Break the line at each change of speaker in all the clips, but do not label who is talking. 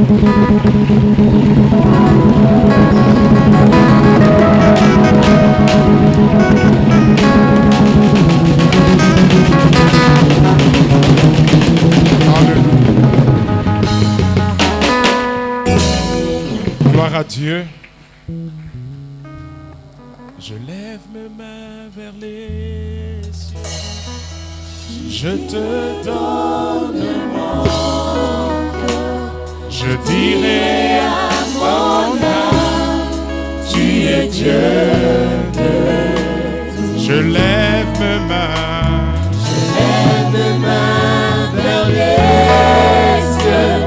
Gloire à Dieu. Je lève mes mains vers les cieux. Je te donne mon cœur. Je dirai à mon âme, tu es Dieu de tout. Je lève mes mains. Je lève mes mains vers les cieux.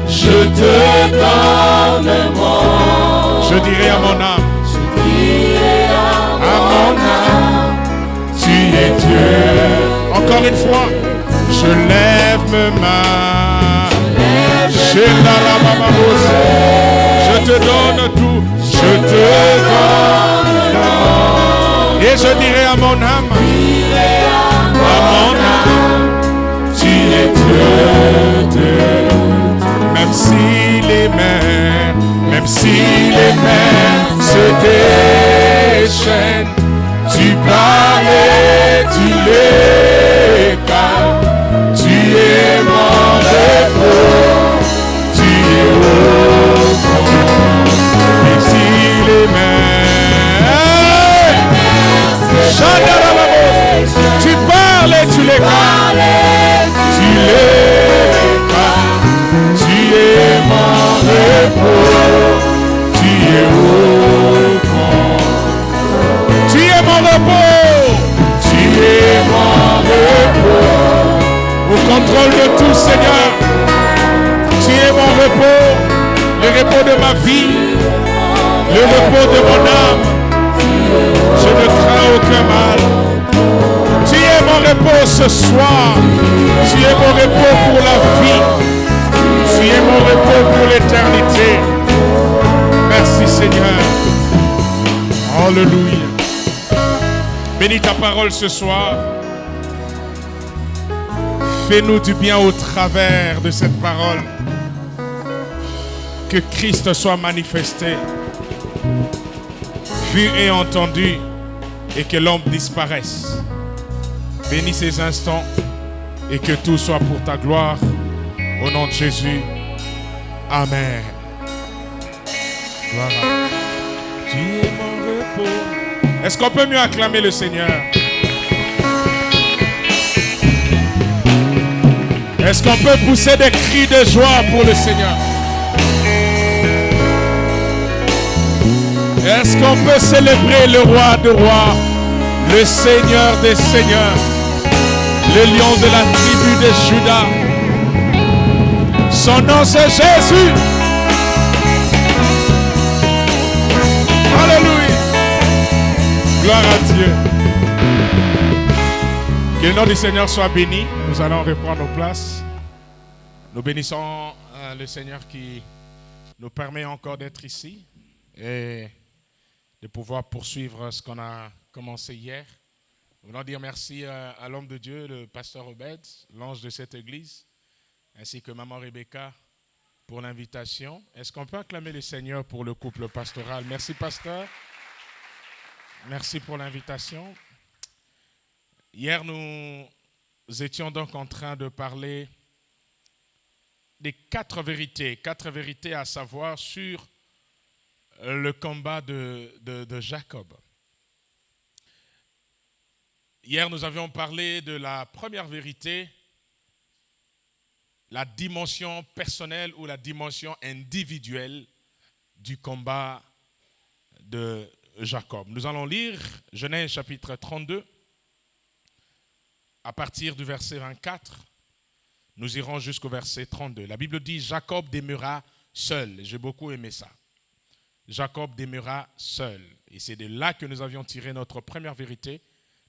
Je te donne mon. Je dirai à mon âme. Je dirai à mon âme. Tu es Dieu. Encore une fois. Je lève mes mains. Je te donne tout. Je te donne tout. Et je dirai à mon âme. À mon âme. Tu es Dieu de. Même si les mains se déchaînent, tu parles et tu les calmes. Tu es mon repos, tu es au fond. Même si les mains, tu parles et tu les calmes. Tu les calmes. Tu es mon repos, tu es au fond. Tu es mon repos, tu es mon repos. Au contrôle de tout, Seigneur. Tu es mon repos, le repos de ma vie, le repos de mon âme. Je ne crains aucun mal. Tu es mon repos ce soir. Tu es mon repos pour la vie. Tu es mon repos pour l'éternité. Merci Seigneur. Alléluia. Bénis ta parole ce soir. Fais-nous du bien au travers de cette parole. Que Christ soit manifesté, vu et entendu, et que l'homme disparaisse. Bénis ces instants et que tout soit pour ta gloire. Au nom de Jésus. Amen. Gloire à Dieu. Tu es mon repos. Est-ce qu'on peut mieux acclamer le Seigneur? Est-ce qu'on peut pousser des cris de joie pour le Seigneur? Est-ce qu'on peut célébrer le roi des rois, le Seigneur des seigneurs, le lion de la tribu de Juda? Son nom c'est Jésus. Alléluia. Gloire à Dieu. Que le nom du Seigneur soit béni. Nous allons reprendre nos places. Nous bénissons le Seigneur qui nous permet encore d'être ici et de pouvoir poursuivre ce qu'on a commencé hier. Nous voulons dire merci à l'homme de Dieu, le pasteur Obed, l'ange de cette église, ainsi que maman Rebecca pour l'invitation. Est-ce qu'on peut acclamer le Seigneur pour le couple pastoral? Merci pasteur. Merci pour l'invitation. Hier, nous étions donc en train de parler des quatre vérités à savoir sur le combat de Jacob. Hier, nous avions parlé de la première vérité, la dimension personnelle ou la dimension individuelle du combat de Jacob. Nous allons lire Genèse chapitre 32, à partir du verset 24. Nous irons jusqu'au verset 32. La Bible dit, Jacob demeura seul. J'ai beaucoup aimé ça. Jacob demeura seul. Et c'est de là que nous avions tiré notre première vérité,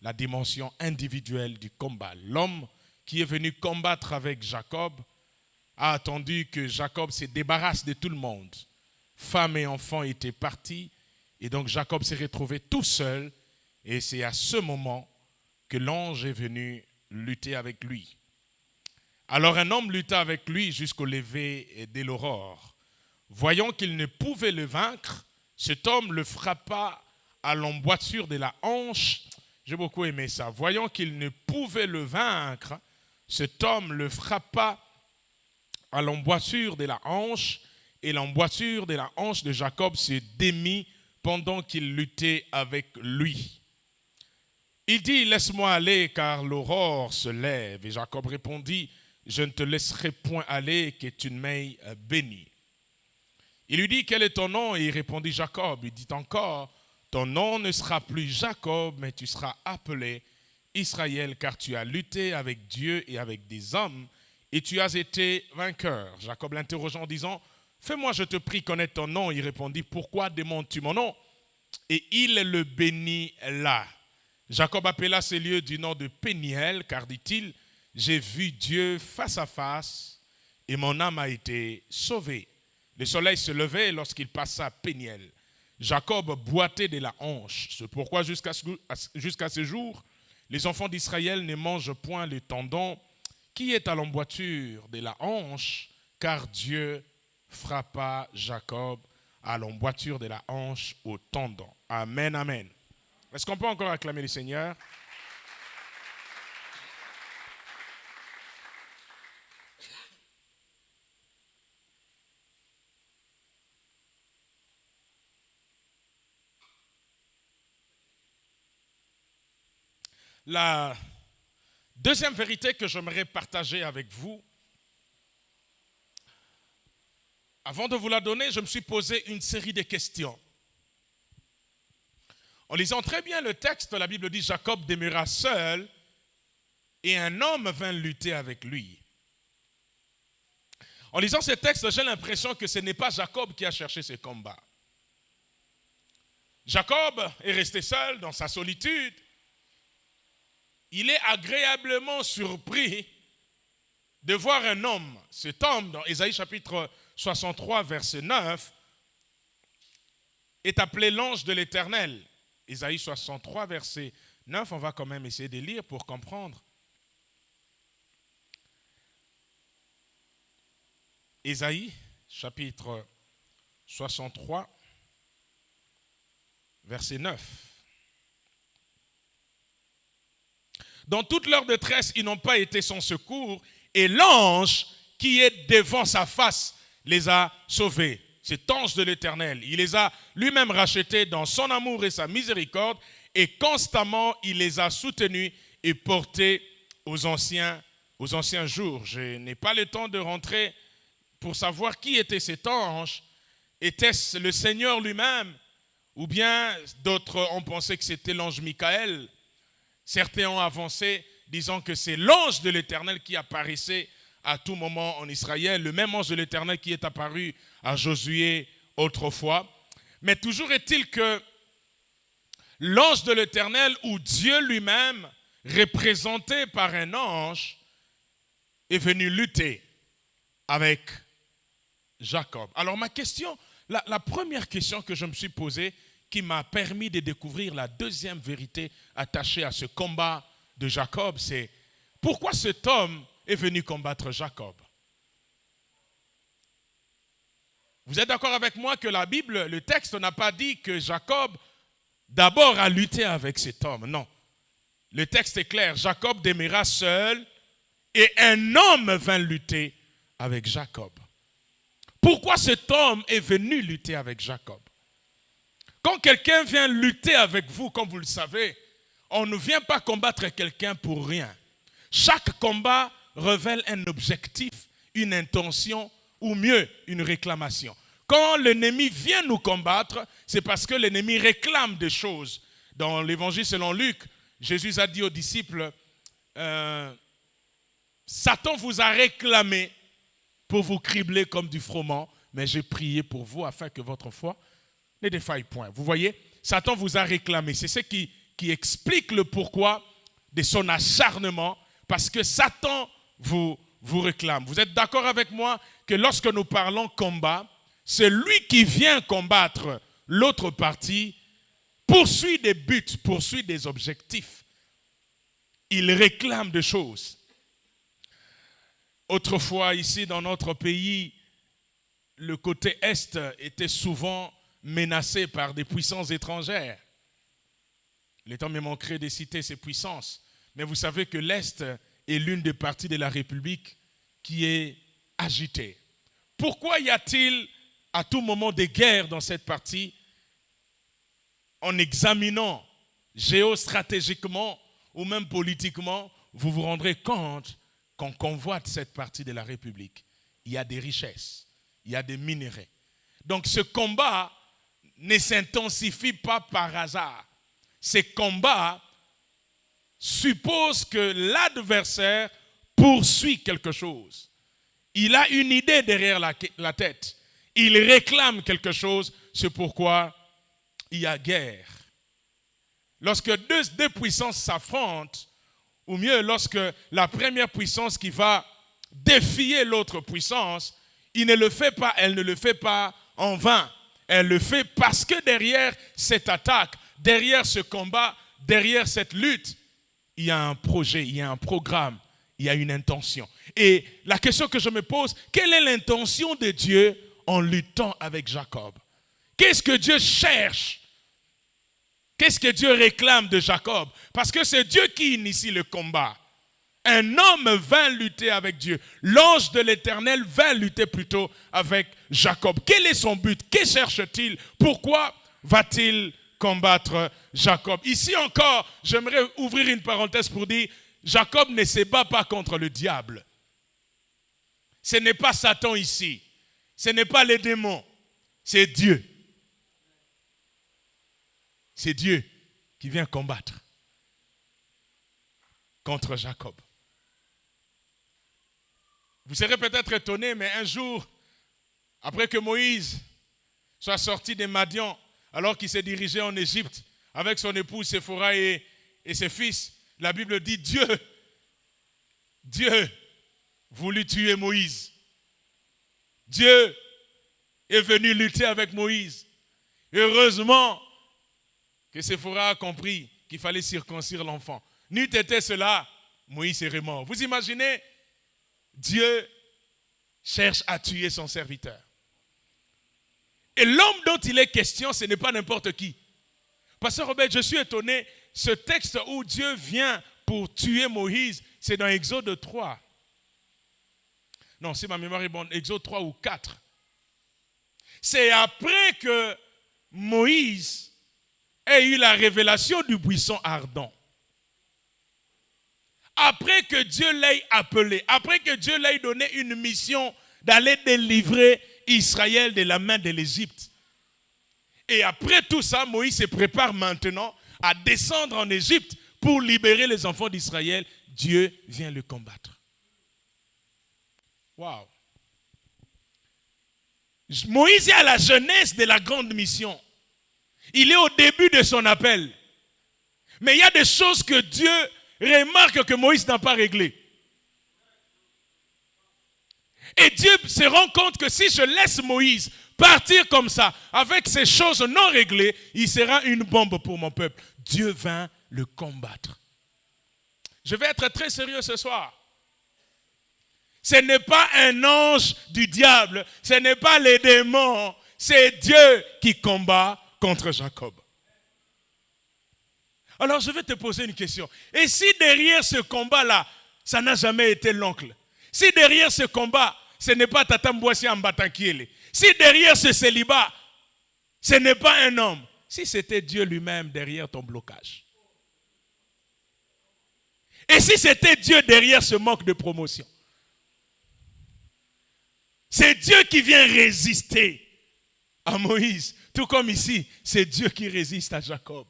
la dimension individuelle du combat. L'homme qui est venu combattre avec Jacob a attendu que Jacob se débarrasse de tout le monde. Femme et enfants étaient partis et donc Jacob s'est retrouvé tout seul et c'est à ce moment que l'ange est venu lutter avec lui. Alors un homme lutta avec lui jusqu'au lever de l'aurore. Voyant qu'il ne pouvait le vaincre, cet homme le frappa à l'emboîture de la hanche. J'ai beaucoup aimé ça. Voyant qu'il ne pouvait le vaincre, cet homme le frappa à l'emboîture de la hanche, et l'emboîture de la hanche de Jacob se démit pendant qu'il luttait avec lui. Il dit, laisse-moi aller, car l'aurore se lève. Et Jacob répondit, je ne te laisserai point aller, que tu ne m'aies béni. Il lui dit, quel est ton nom? Et il répondit, Jacob. Il dit encore, ton nom ne sera plus Jacob, mais tu seras appelé Israël, car tu as lutté avec Dieu et avec des hommes, et tu as été vainqueur. Jacob l'interrogeant en disant, fais-moi, je te prie, connaître ton nom. Il répondit, pourquoi demandes-tu mon nom? Et il le bénit là. Jacob appela ces lieux du nom de Péniel, car dit-il, j'ai vu Dieu face à face, et mon âme a été sauvée. Le soleil se levait lorsqu'il passa à Péniel. Jacob boitait de la hanche. C'est pourquoi jusqu'à ce jour, les enfants d'Israël ne mangent point le tendon qui est à l'emboîture de la hanche, car Dieu frappa Jacob à l'emboîture de la hanche au tendon. Amen, amen. Est-ce qu'on peut encore acclamer le Seigneur? La deuxième vérité que j'aimerais partager avec vous, avant de vous la donner, je me suis posé une série de questions. En lisant très bien le texte, la Bible dit Jacob demeura seul et un homme vint lutter avec lui. En lisant ce texte, j'ai l'impression que ce n'est pas Jacob qui a cherché ce combat. Jacob est resté seul dans sa solitude. Il est agréablement surpris de voir un homme. Cet homme, dans Ésaïe chapitre 63, verset 9, est appelé l'ange de l'Éternel. Ésaïe 63, verset 9, on va quand même essayer de lire pour comprendre. Ésaïe chapitre 63, verset 9. Dans toute leur détresse, ils n'ont pas été sans secours, et l'ange qui est devant sa face les a sauvés. Cet ange de l'Éternel, il les a lui-même rachetés dans son amour et sa miséricorde, et constamment il les a soutenus et portés aux anciens jours. Je n'ai pas le temps de rentrer pour savoir qui était cet ange. Était-ce le Seigneur lui-même, ou bien d'autres ont pensé que c'était l'ange Michael? Certains ont avancé disant que c'est l'ange de l'Éternel qui apparaissait à tout moment en Israël, le même ange de l'Éternel qui est apparu à Josué autrefois. Mais toujours est-il que l'ange de l'Éternel, ou Dieu lui-même, représenté par un ange, est venu lutter avec Jacob. Alors ma question, la première question que je me suis posée, qui m'a permis de découvrir la deuxième vérité attachée à ce combat de Jacob, c'est pourquoi cet homme est venu combattre Jacob. Vous êtes d'accord avec moi que la Bible, le texte n'a pas dit que Jacob d'abord a lutté avec cet homme. Non. Le texte est clair. Jacob demeura seul et un homme vint lutter avec Jacob. Pourquoi cet homme est venu lutter avec Jacob? Quand quelqu'un vient lutter avec vous, comme vous le savez, on ne vient pas combattre quelqu'un pour rien. Chaque combat révèle un objectif, une intention, ou mieux, une réclamation. Quand l'ennemi vient nous combattre, c'est parce que l'ennemi réclame des choses. Dans l'évangile selon Luc, Jésus a dit aux disciples, Satan vous a réclamé pour vous cribler comme du froment, mais j'ai prié pour vous afin que votre foi ne défaille point. Vous voyez, Satan vous a réclamé. C'est ce qui explique le pourquoi de son acharnement, parce que Satan vous réclame. Vous êtes d'accord avec moi que lorsque nous parlons combat, c'est lui qui vient combattre l'autre partie, poursuit des buts, poursuit des objectifs. Il réclame des choses. Autrefois, ici dans notre pays, le côté Est était souvent menacé par des puissances étrangères. Le temps me manquerait de citer ces puissances. Mais vous savez que l'Est est l'une des parties de la République qui est agitée. Pourquoi y a-t-il à tout moment des guerres dans cette partie? En examinant géostratégiquement ou même politiquement, vous vous rendrez compte qu'on convoite cette partie de la République. Il y a des richesses, il y a des minéraux. Donc ce combat ne s'intensifie pas par hasard. Ces combats supposent que l'adversaire poursuit quelque chose. Il a une idée derrière la tête. Il réclame quelque chose, c'est pourquoi il y a guerre. Lorsque deux puissances s'affrontent, ou mieux, lorsque la première puissance qui va défier l'autre puissance, elle ne le fait pas en vain. Elle le fait parce que derrière cette attaque, derrière ce combat, derrière cette lutte, il y a un projet, il y a un programme, il y a une intention. Et la question que je me pose, quelle est l'intention de Dieu en luttant avec Jacob? Qu'est-ce que Dieu cherche? Qu'est-ce que Dieu réclame de Jacob? Parce que c'est Dieu qui initie le combat. Un homme vint lutter avec Dieu. L'ange de l'Éternel vint lutter plutôt avec Jacob. Quel est son but? Que cherche-t-il? Pourquoi va-t-il combattre Jacob? Ici encore, j'aimerais ouvrir une parenthèse pour dire, Jacob ne se bat pas contre le diable. Ce n'est pas Satan ici. Ce n'est pas les démons. C'est Dieu. C'est Dieu qui vient combattre contre Jacob. Vous serez peut-être étonné, mais un jour, après que Moïse soit sorti des Madian, alors qu'il s'est dirigé en Égypte avec son épouse Séphora et ses fils, la Bible dit Dieu voulut tuer Moïse. Dieu est venu lutter avec Moïse. Heureusement que Séphora a compris qu'il fallait circoncire l'enfant. N'eût été cela, Moïse serait mort. Vous imaginez, Dieu cherche à tuer son serviteur. Et l'homme dont il est question, ce n'est pas n'importe qui. Pasteur Robert, je suis étonné, ce texte où Dieu vient pour tuer Moïse, c'est dans Exode 3. Non, si ma mémoire est bonne, Exode 3 ou 4. C'est après que Moïse ait eu la révélation du buisson ardent. Après que Dieu l'ait appelé, après que Dieu l'ait donné une mission d'aller délivrer Israël de la main de l'Égypte. Et après tout ça, Moïse se prépare maintenant à descendre en Égypte pour libérer les enfants d'Israël. Dieu vient le combattre. Waouh! Moïse est à la jeunesse de la grande mission. Il est au début de son appel. Mais il y a des choses que Dieu remarque que Moïse n'a pas réglées. Et Dieu se rend compte que si je laisse Moïse partir comme ça, avec ces choses non réglées, il sera une bombe pour mon peuple. Dieu vint le combattre. Je vais être très sérieux ce soir. Ce n'est pas un ange du diable, ce n'est pas les démons, c'est Dieu qui combat contre Jacob. Alors je vais te poser une question. Et si derrière ce combat-là, ça n'a jamais été l'oncle? Si derrière ce combat, ce n'est pas Tata Mbouassi Ambatankiele. Si derrière ce célibat, ce n'est pas un homme. Si c'était Dieu lui-même derrière ton blocage. Et si c'était Dieu derrière ce manque de promotion. C'est Dieu qui vient résister à Moïse. Tout comme ici, c'est Dieu qui résiste à Jacob.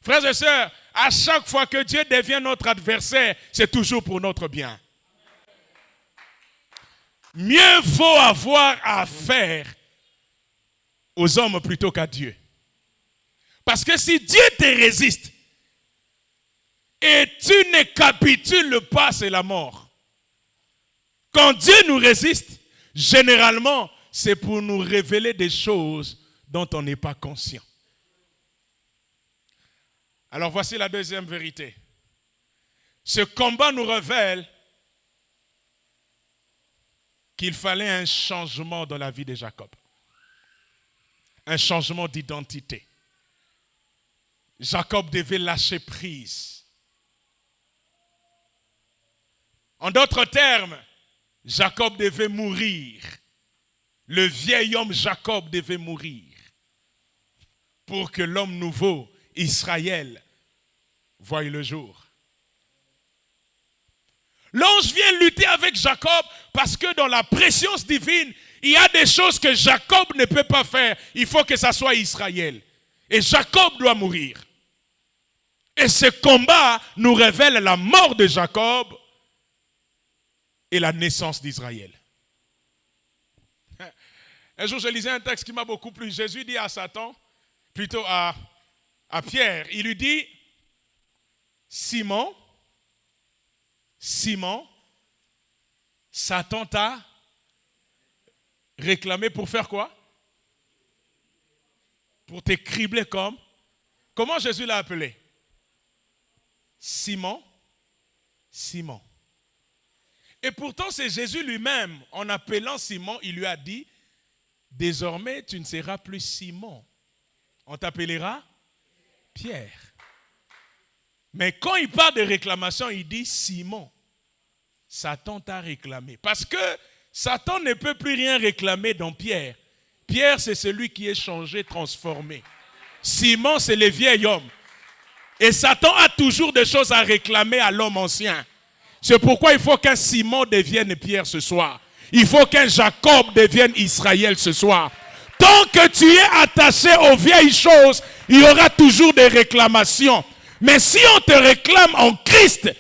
Frères et sœurs, à chaque fois que Dieu devient notre adversaire, c'est toujours pour notre bien. Mieux vaut avoir affaire aux hommes plutôt qu'à Dieu. Parce que si Dieu te résiste et tu ne capitules pas, c'est la mort. Quand Dieu nous résiste, généralement, c'est pour nous révéler des choses dont on n'est pas conscient. Alors voici la deuxième vérité. Ce combat nous révèle qu'il fallait un changement dans la vie de Jacob. Un changement d'identité. Jacob devait lâcher prise. En d'autres termes, Jacob devait mourir. Le vieil homme Jacob devait mourir pour que l'homme nouveau, Israël, voie le jour. L'ange vient lutter avec Jacob parce que dans la préscience divine, il y a des choses que Jacob ne peut pas faire. Il faut que ça soit Israël. Et Jacob doit mourir. Et ce combat nous révèle la mort de Jacob et la naissance d'Israël. Un jour, je lisais un texte qui m'a beaucoup plu. Jésus dit à Satan, plutôt à Pierre, il lui dit, Simon, Satan t'a réclamé pour faire quoi? Pour te cribler comme? Comment Jésus l'a appelé? Simon. Et pourtant, c'est Jésus lui-même, en appelant Simon, il lui a dit, désormais, tu ne seras plus Simon. On t'appellera Pierre. Mais quand il parle de réclamation, il dit Simon. Satan t'a réclamé. Parce que Satan ne peut plus rien réclamer dans Pierre. Pierre, c'est celui qui est changé, transformé. Simon, c'est le vieil homme. Et Satan a toujours des choses à réclamer à l'homme ancien. C'est pourquoi il faut qu'un Simon devienne Pierre ce soir. Il faut qu'un Jacob devienne Israël ce soir. Tant que tu es attaché aux vieilles choses, il y aura toujours des réclamations. Mais si on te réclame en Christ,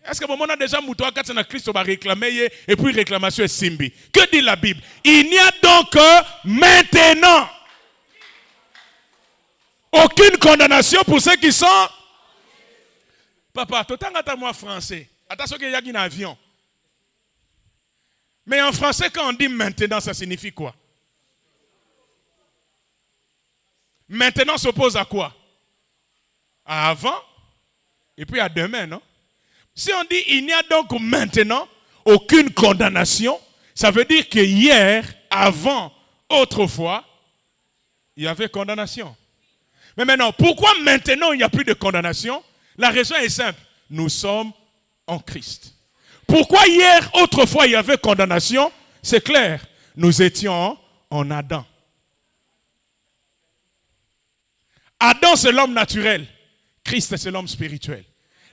est-ce que au moment où on a déjà mouton quand on a Christ, on va réclamer et puis réclamation est simbi. Que dit la Bible? Il n'y a donc maintenant aucune condamnation pour ceux qui sont. Papa, tout le temps, moi français. Attention qu'il y a un avion. Mais en français, quand on dit maintenant, ça signifie quoi? Maintenant s'oppose à quoi? À avant et puis à demain, non? Si on dit il n'y a donc maintenant aucune condamnation, ça veut dire que hier, avant, autrefois, il y avait condamnation. Mais maintenant, pourquoi maintenant il n'y a plus de condamnation? La raison est simple. Nous sommes en Christ. Pourquoi hier, autrefois, il y avait condamnation? C'est clair. Nous étions en Adam. Adam, c'est l'homme naturel. Christ, c'est l'homme spirituel.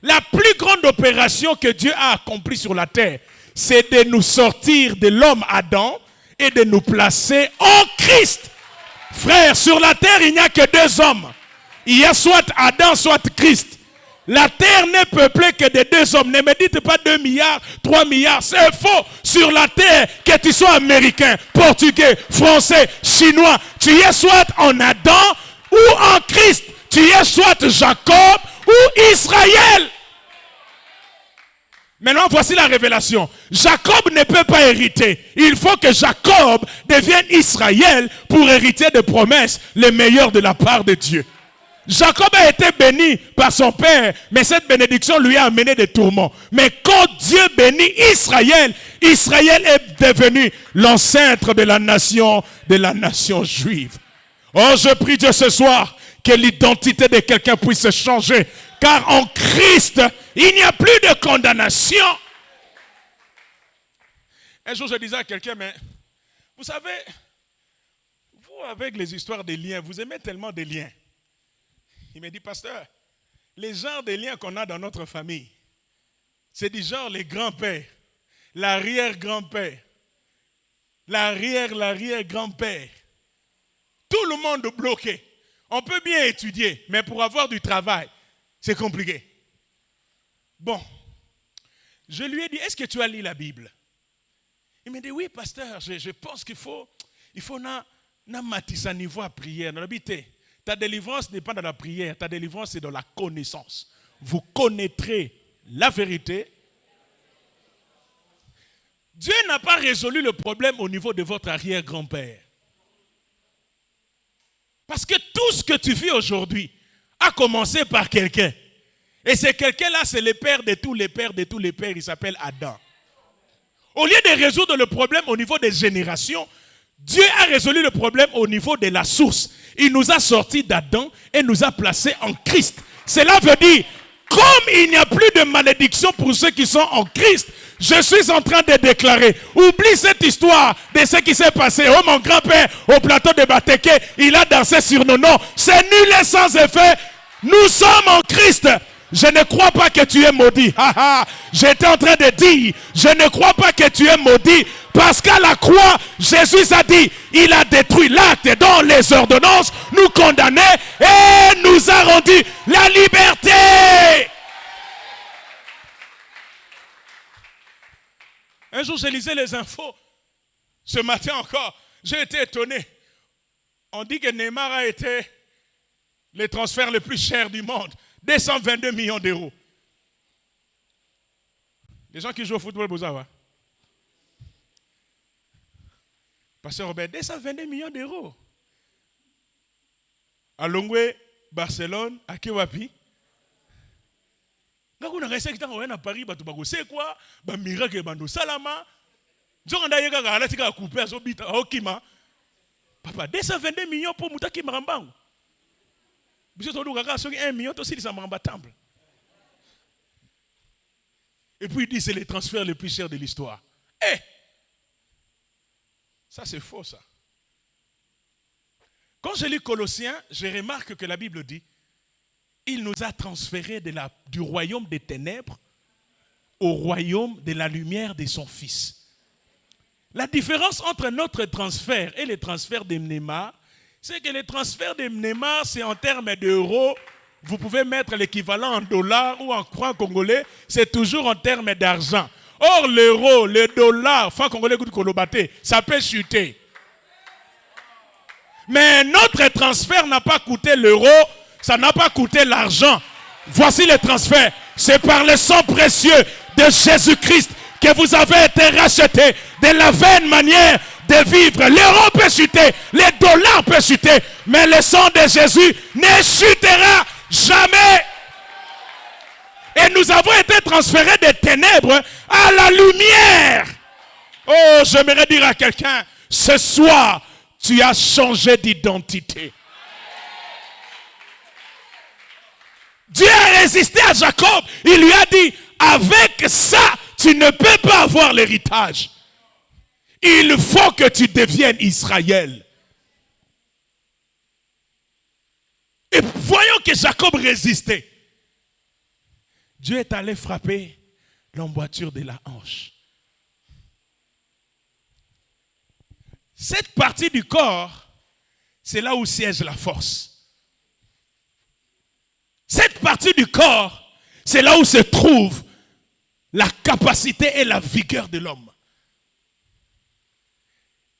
La plus grande opération que Dieu a accomplie sur la terre, c'est de nous sortir de l'homme Adam et de nous placer en Christ. Frère, sur la terre, il n'y a que deux hommes. Il y a soit Adam, soit Christ. La terre n'est peuplée que de deux hommes. Ne me dites pas 2 milliards, 3 milliards. C'est faux. Sur la terre, que tu sois américain, portugais, français, chinois, tu es soit en Adam ou en Christ. Tu es soit Jacob ou Israël. Maintenant, voici la révélation. Jacob ne peut pas hériter. Il faut que Jacob devienne Israël pour hériter des promesses les meilleures de la part de Dieu. Jacob a été béni par son père, mais cette bénédiction lui a amené des tourments. Mais quand Dieu bénit Israël, Israël est devenu l'ancêtre de la nation juive. Oh, je prie Dieu ce soir que l'identité de quelqu'un puisse changer. Car en Christ, il n'y a plus de condamnation. Un jour, je disais à quelqu'un, mais vous savez, vous avec les histoires des liens, vous aimez tellement des liens. Il me dit, pasteur, les genres de liens qu'on a dans notre famille, c'est du genre les grands-pères, l'arrière-grand-père, l'arrière-grand-père. Tout le monde bloqué. On peut bien étudier, mais pour avoir du travail, c'est compliqué. Bon, je lui ai dit, est-ce que tu as lu la Bible? Il m'a dit, oui, pasteur, je pense qu'il faut matissa niveau à prière. Ta délivrance n'est pas dans la prière, ta délivrance c'est dans la connaissance. Vous connaîtrez la vérité. Dieu n'a pas résolu le problème au niveau de votre arrière-grand-père. Parce que tout ce que tu vis aujourd'hui a commencé par quelqu'un. Et ce quelqu'un-là, c'est le père de tous les pères, il s'appelle Adam. Au lieu de résoudre le problème au niveau des générations, Dieu a résolu le problème au niveau de la source. Il nous a sortis d'Adam et nous a placés en Christ. Cela veut dire, comme il n'y a plus de malédiction pour ceux qui sont en Christ, je suis en train de déclarer, oublie cette histoire de ce qui s'est passé. Oh, mon grand-père, au plateau de Bateke, il a dansé sur nos noms. C'est nul et sans effet. Nous sommes en Christ. Je ne crois pas que tu es maudit. J'étais en train de dire, je ne crois pas que tu es maudit. Parce qu'à la croix, Jésus a dit, il a détruit l'acte dont les ordonnances nous condamnaient et nous a rendu la liberté. Un jour, je lisais les infos. Ce matin encore, j'ai été étonné. On dit que Neymar a été le transfert le plus cher du monde. 222 millions d'euros. Les gens qui jouent au football, vous savez. Pasteur Robert, 222 millions d'euros. À Longwe, Barcelone, à Kewapi. Quand on a resté à Paris, c'est quoi? Miracle Bando Salama. Papa, 222 millions pour Moutaki Marambang. Et puis il dit c'est le transfert le plus cher de l'histoire. Eh! Ça c'est faux ça. Quand je lis Colossiens, je remarque que la Bible dit il nous a transférés du royaume des ténèbres au royaume de la lumière de son Fils. La différence entre notre transfert et le transfert de Neymar, c'est que le transfert de Neymar, c'est en termes d'euros. Vous pouvez mettre l'équivalent en dollars ou en francs congolais, c'est toujours en termes d'argent. Or, l'euro, le dollar, francs congolais, ça peut chuter. Mais notre transfert n'a pas coûté l'euro, ça n'a pas coûté l'argent. Voici le transfert. C'est par le sang précieux de Jésus-Christ que vous avez été rachetés de la vaine manière de vivre. L'euro peut chuter, les dollars peuvent chuter, mais le sang de Jésus ne chutera jamais. Et nous avons été transférés des ténèbres à la lumière. Oh, j'aimerais dire à quelqu'un, ce soir, tu as changé d'identité. Dieu a résisté à Jacob. Il lui a dit, avec ça, tu ne peux pas avoir l'héritage. Il faut que tu deviennes Israël. Et voyons que Jacob résistait. Dieu est allé frapper l'emboîture de la hanche. Cette partie du corps, c'est là où siège la force. Cette partie du corps, c'est là où se trouve la capacité et la vigueur de l'homme.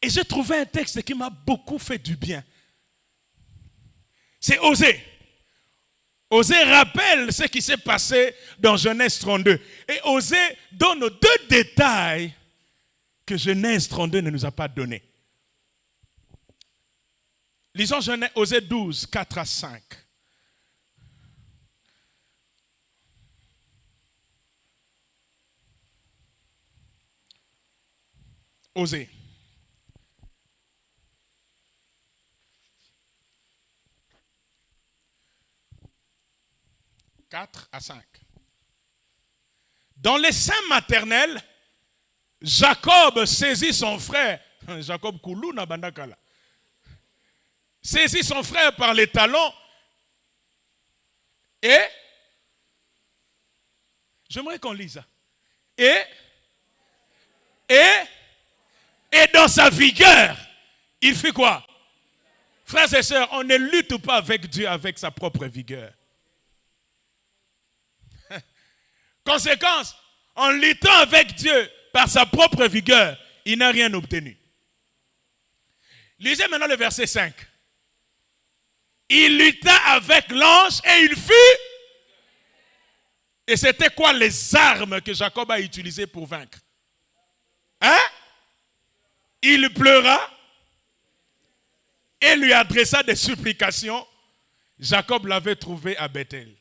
Et j'ai trouvé un texte qui m'a beaucoup fait du bien. C'est Osée. Osée rappelle ce qui s'est passé dans Genèse 32. Et Osée donne 2 détails que Genèse 32 ne nous a pas donnés. Lisons Osée 12, 4 à 5. Osée. 4 à 5. Dans les seins maternels, Jacob saisit son frère. Jacob Koulou na bandakala. Saisit son frère par les talons et j'aimerais qu'on lise ça. Et dans sa vigueur, il fait quoi? Frères et sœurs, on ne lutte pas avec Dieu avec sa propre vigueur. Conséquence, en luttant avec Dieu par sa propre vigueur, il n'a rien obtenu. Lisez maintenant le verset 5. Il lutta avec l'ange et il fut. Et c'était quoi les armes que Jacob a utilisées pour vaincre? Hein? Il pleura et lui adressa des supplications. Jacob l'avait trouvé à Bethel.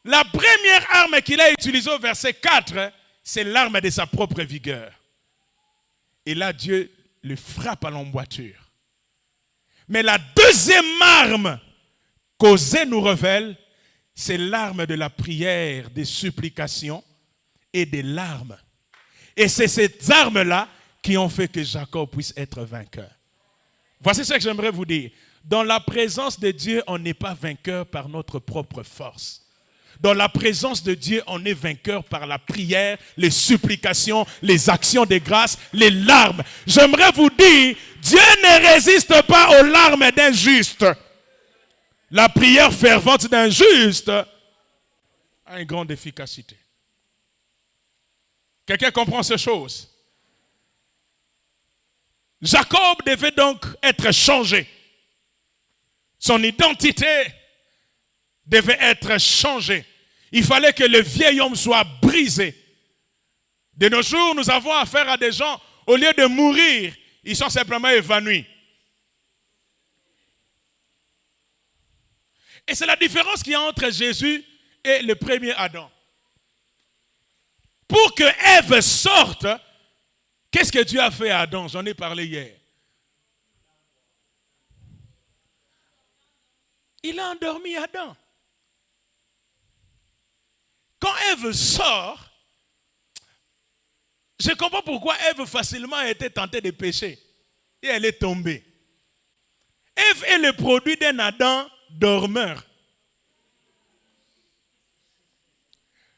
La première arme qu'il a utilisée au verset 4, c'est l'arme de sa propre vigueur. Et là, Dieu le frappe à l'emboîture. Mais la deuxième arme qu'Osée nous révèle, c'est l'arme de la prière, des supplications et des larmes. Et c'est ces armes-là qui ont fait que Jacob puisse être vainqueur. Voici ce que j'aimerais vous dire. Dans la présence de Dieu, on n'est pas vainqueur par notre propre force. Dans la présence de Dieu, on est vainqueur par la prière, les supplications, les actions de grâce, les larmes. J'aimerais vous dire, Dieu ne résiste pas aux larmes d'un juste. La prière fervente d'un juste a une grande efficacité. Quelqu'un comprend ces choses? Jacob devait donc être changé. Son identité devait être changée. Il fallait que le vieil homme soit brisé. De nos jours, nous avons affaire à des gens, au lieu de mourir, ils sont simplement évanouis. Et c'est la différence qu'il y a entre Jésus et le premier Adam. Pour que Ève sorte, qu'est-ce que Dieu a fait à Adam? J'en ai parlé hier. Il a endormi Adam. Quand Ève sort, je comprends pourquoi Ève facilement a été tentée de pécher. Et elle est tombée. Ève est le produit d'un Adam dormeur.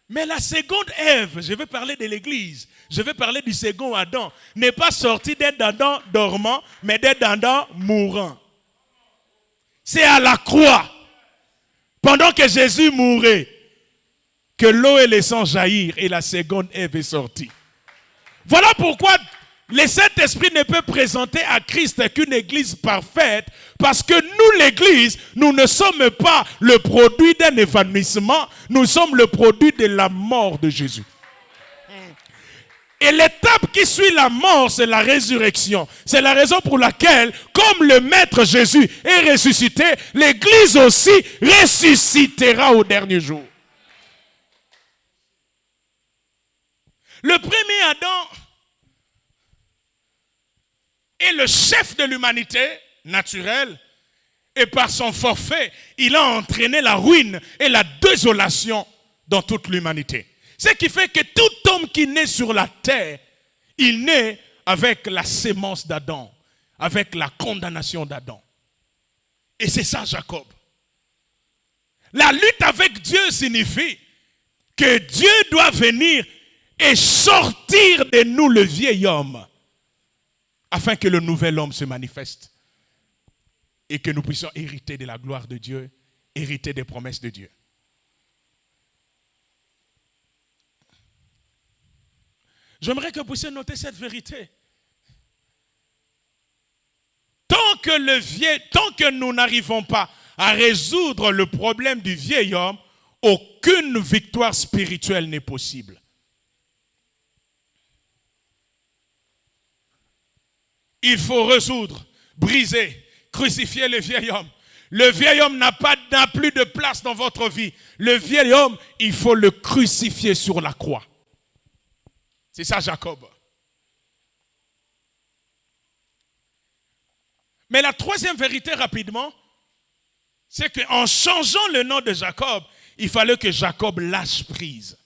Mais la seconde Ève, je vais parler de l'église, je vais parler du second Adam, n'est pas sorti d'un Adam dormant, mais d'un Adam mourant. C'est à la croix, pendant que Jésus mourait, que l'eau et le sang jaillirent et la seconde Ève est sortie. Voilà pourquoi le Saint-Esprit ne peut présenter à Christ qu'une église parfaite, parce que nous, l'église, nous ne sommes pas le produit d'un évanouissement, nous sommes le produit de la mort de Jésus. Et l'étape qui suit la mort, c'est la résurrection. C'est la raison pour laquelle, comme le Maître Jésus est ressuscité, l'église aussi ressuscitera au dernier jour. Le premier Adam est le chef de l'humanité naturelle et par son forfait, il a entraîné la ruine et la désolation dans toute l'humanité. Ce qui fait que tout homme qui naît sur la terre, il naît avec la sémence d'Adam, avec la condamnation d'Adam. Et c'est ça Jacob. La lutte avec Dieu signifie que Dieu doit venir et sortir de nous le vieil homme, afin que le nouvel homme se manifeste et que nous puissions hériter de la gloire de Dieu, hériter des promesses de Dieu. J'aimerais que vous puissiez noter cette vérité. Tant que nous n'arrivons pas à résoudre le problème du vieil homme, aucune victoire spirituelle n'est possible. Il faut résoudre, briser, crucifier le vieil homme. Le vieil homme n'a plus de place dans votre vie. Le vieil homme, il faut le crucifier sur la croix. C'est ça Jacob. Mais la troisième vérité rapidement, c'est qu'en changeant le nom de Jacob, il fallait que Jacob lâche prise.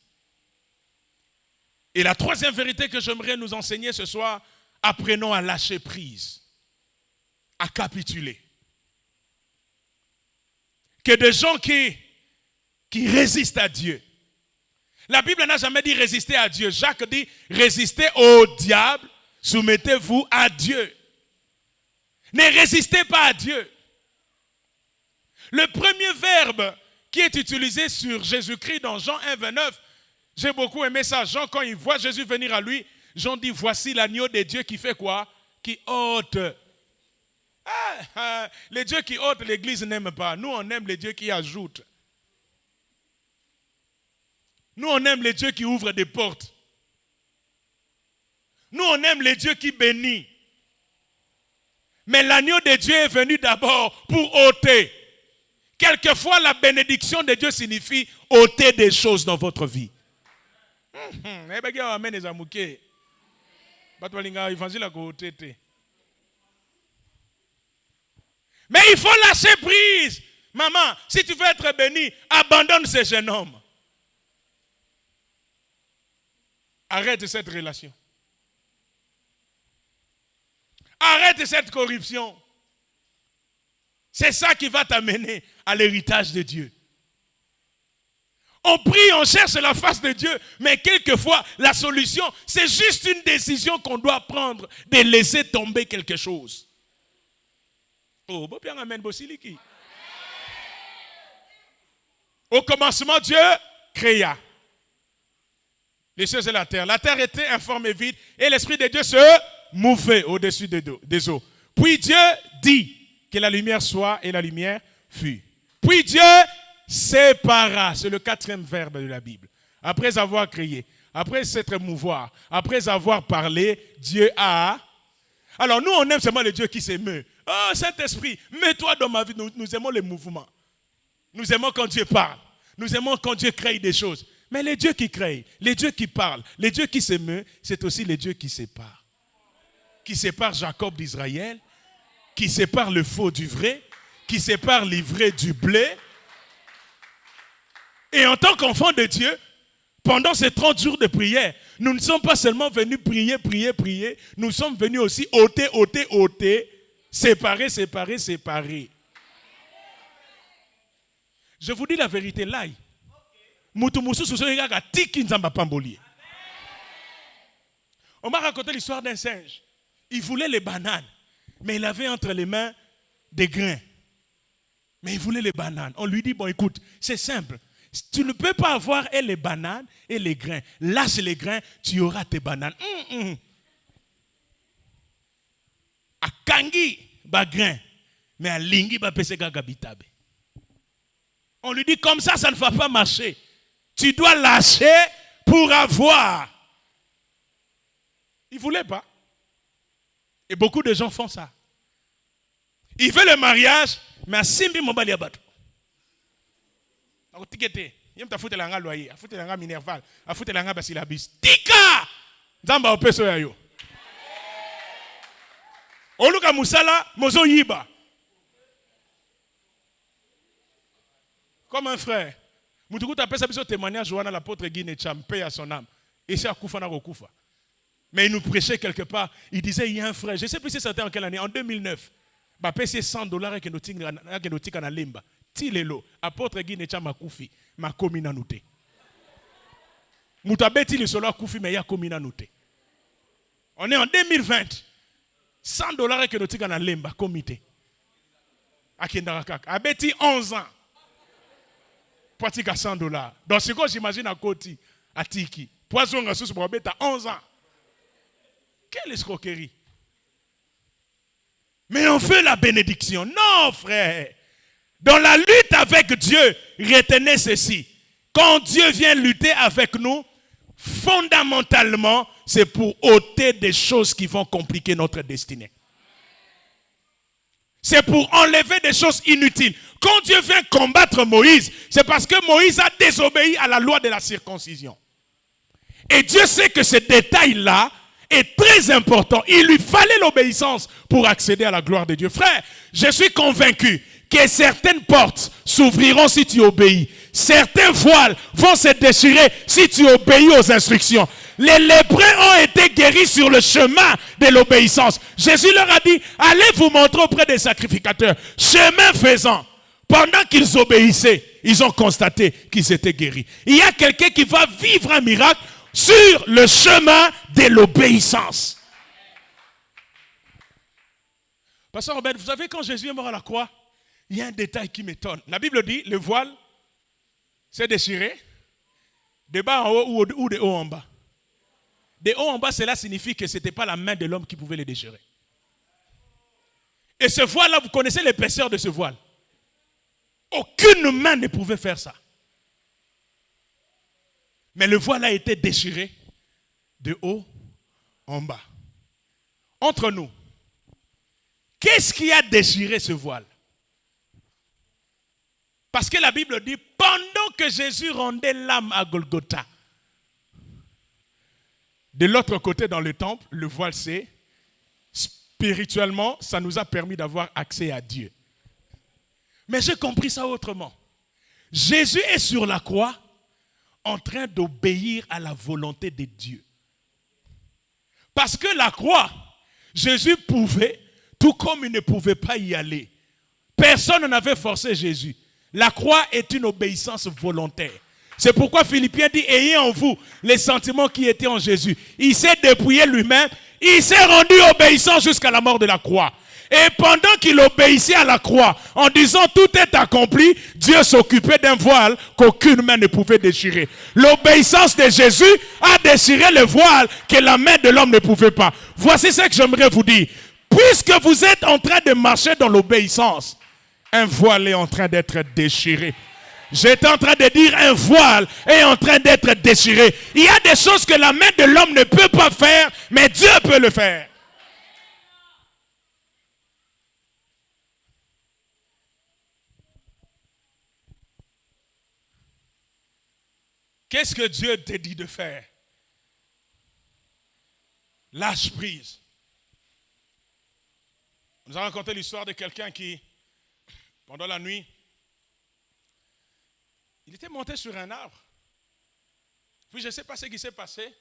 Et la troisième vérité que j'aimerais nous enseigner ce soir, apprenons à lâcher prise, à capituler. Que des gens qui résistent à Dieu. La Bible n'a jamais dit résister à Dieu. Jacques dit résistez au diable, soumettez-vous à Dieu. Ne résistez pas à Dieu. Le premier verbe qui est utilisé sur Jésus-Christ dans Jean 1, 29, j'ai beaucoup aimé ça. Jean, quand il voit Jésus venir à lui, Jean dit, voici l'agneau de Dieu qui fait quoi? Qui ôte. Les dieux qui ôtent, l'église n'aime pas. Nous, on aime les dieux qui ajoutent. Nous, on aime les dieux qui ouvrent des portes. Nous, on aime les dieux qui bénissent. Mais l'agneau de Dieu est venu d'abord pour ôter. Quelquefois, la bénédiction de Dieu signifie ôter des choses dans votre vie. Mais il faut lâcher prise. Maman, si tu veux être béni, abandonne ce jeune homme. Arrête cette relation. Arrête cette corruption. C'est ça qui va t'amener à l'héritage de Dieu. On prie, on cherche la face de Dieu, mais quelquefois, la solution, c'est juste une décision qu'on doit prendre de laisser tomber quelque chose. Oh, bien amen, Bosiliki. Au commencement, Dieu créa les cieux et la terre. La terre était informe et vide, et l'Esprit de Dieu se mouvait au-dessus des eaux. Puis Dieu dit que la lumière soit, et la lumière fut. Puis Dieu sépara, c'est le 4e verbe de la Bible. Après avoir créé, après s'être mouvoir, après avoir parlé, Dieu a... Alors nous, on aime seulement le Dieu qui s'émeut. Oh, Saint-Esprit, mets-toi dans ma vie. Nous aimons les mouvements. Nous aimons quand Dieu parle. Nous aimons quand Dieu crée des choses. Mais les dieux qui créent, les dieux qui parlent, les dieux qui s'émeut, c'est aussi les dieux qui séparent. Qui séparent Jacob d'Israël, qui séparent le faux du vrai, qui séparent l'ivraie du blé. Et en tant qu'enfants de Dieu, pendant ces 30 jours de prière, nous ne sommes pas seulement venus prier. Nous sommes venus aussi ôter, séparer. Je vous dis la vérité, là. On m'a raconté l'histoire d'un singe. Il voulait les bananes, mais il avait entre les mains des grains. Mais il voulait les bananes. On lui dit, bon écoute, c'est simple. Tu ne peux pas avoir et les bananes et les grains. Lâche les grains, tu auras tes bananes. A kangi, ba grain. Mais à lingi, ba pese gagabitabe. On lui dit, comme ça ne va pas marcher. Tu dois lâcher pour avoir. Il ne voulait pas. Et beaucoup de gens font ça. Il veut le mariage, mais à Simbi Mobali Abatou. Tikete, il y a foutu la loyer, foutu la minerval, foutu la basilabis. Tika! Zamba opeso yayo. Oluka musala, mozo yiba. Comme un frère. Moutoukou t'a fait ce témoignage, Johanna l'apôtre Guy Netcham, paix à son âme. Et c'est à Koufa na Koufa. Mais il nous prêchait quelque part. Il disait, il y a un frère, je ne sais plus si c'était en quelle année, en 2009. Bah, payer $100 et que nous tika na limba. Tilelo, apôtre Guy Netcham a Koufi, ma komina nouté. Moutabeti le solo a Koufi, mais il y a komina nouté. On est en 2020. $100 et que nous tika na limba, comité. A Kindarakak. A Betty 11 ans. Pratique à $100. Donc, ce que j'imagine à Koti, à Tiki. Poisson à sous pour à 11 ans. Quelle escroquerie. Mais on fait la bénédiction. Non, frère. Dans la lutte avec Dieu, retenez ceci. Quand Dieu vient lutter avec nous, fondamentalement, c'est pour ôter des choses qui vont compliquer notre destinée. C'est pour enlever des choses inutiles. Quand Dieu vient combattre Moïse, c'est parce que Moïse a désobéi à la loi de la circoncision. Et Dieu sait que ce détail-là est très important. Il lui fallait l'obéissance pour accéder à la gloire de Dieu. Frère, je suis convaincu que certaines portes s'ouvriront si tu obéis. Certains voiles vont se déchirer si tu obéis aux instructions. Les lépreux ont été guéris sur le chemin de l'obéissance. Jésus leur a dit, allez vous montrer auprès des sacrificateurs. Chemin faisant, pendant qu'ils obéissaient, ils ont constaté qu'ils étaient guéris. Il y a quelqu'un qui va vivre un miracle sur le chemin de l'obéissance. Pasteur Robert, vous savez, quand Jésus est mort à la croix, il y a un détail qui m'étonne. La Bible dit, le voile s'est déchiré de bas en haut ou de haut en bas. De haut en bas, cela signifie que ce n'était pas la main de l'homme qui pouvait le déchirer. Et ce voile-là, vous connaissez l'épaisseur de ce voile. Aucune main ne pouvait faire ça. Mais le voile a été déchiré de haut en bas. Entre nous, qu'est-ce qui a déchiré ce voile? Parce que la Bible dit, pendant que Jésus rendait l'âme à Golgotha, De l'autre côté, dans le temple, le voile, c'est spirituellement, ça nous a permis d'avoir accès à Dieu. Mais j'ai compris ça autrement. Jésus est sur la croix en train d'obéir à la volonté de Dieu. Parce que la croix, Jésus pouvait, tout comme il ne pouvait pas y aller. Personne n'avait forcé Jésus. La croix est une obéissance volontaire. C'est pourquoi Philippiens dit, ayez en vous les sentiments qui étaient en Jésus. Il s'est dépouillé lui-même, il s'est rendu obéissant jusqu'à la mort de la croix. Et pendant qu'il obéissait à la croix, en disant tout est accompli, Dieu s'occupait d'un voile qu'aucune main ne pouvait déchirer. L'obéissance de Jésus a déchiré le voile que la main de l'homme ne pouvait pas. Voici ce que j'aimerais vous dire. Puisque vous êtes en train de marcher dans l'obéissance, un voile est en train d'être déchiré. J'étais en train de dire un voile est en train d'être déchiré. Il y a des choses que la main de l'homme ne peut pas faire, mais Dieu peut le faire. Qu'est-ce que Dieu te dit de faire? Lâche prise. Nous avons raconté l'histoire de quelqu'un qui, pendant la nuit, il était monté sur un arbre. Puis je ne sais pas ce qui s'est passé.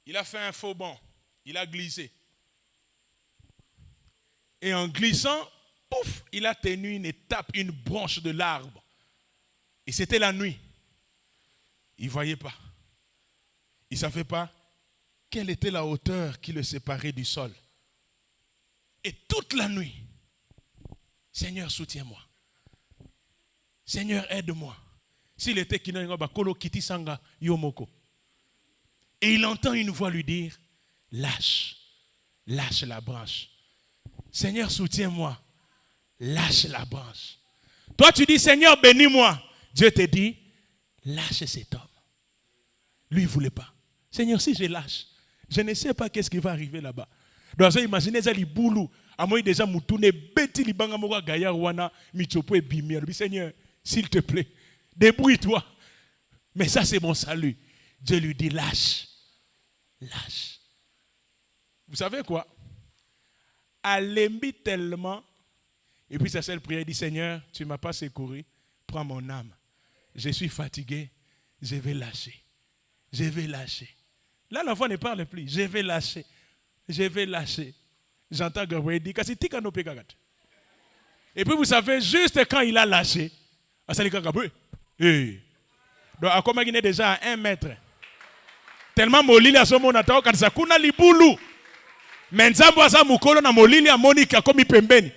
Il a fait un faux bond. Il a glissé. Et en glissant, pouf, il a tenu une étape, une branche de l'arbre. Et c'était la nuit. Il ne voyait pas. Il ne savait pas quelle était la hauteur qui le séparait du sol. Et toute la nuit, Seigneur, soutiens-moi. Seigneur, aide-moi. S'il était et il entend une voix lui dire, lâche la branche. Seigneur, soutiens-moi. Lâche la branche. Toi, tu dis, Seigneur, bénis-moi. Dieu te dit, lâche cet homme. Lui, il ne voulait pas. Seigneur, si je lâche, je ne sais pas qu'est-ce qui va arriver là-bas. Donc, imaginez ça, les boulous. À moi, déjà, moutoune, bêti, li banga moka gaya wana, michopo et bimir. Seigneur, s'il te plaît, débrouille-toi. Mais ça, c'est mon salut. Dieu lui dit, lâche. Lâche. Vous savez quoi? Alembi tellement. Et puis sa seule prière dit, Seigneur, tu ne m'as pas secouru. Prends mon âme. Je suis fatigué. Je vais lâcher. Je vais lâcher. Là, l'enfant ne parle plus. Je vais lâcher. Je vais lâcher. J'entends Gabriel dire, et puis vous savez, juste quand il a lâché, donc à comment il est déjà à 1 mètre. Tellement molili à ce moment là, quand ça kuna libulu. Menzambo asa mukolo na molili a Monica comme il pembeni.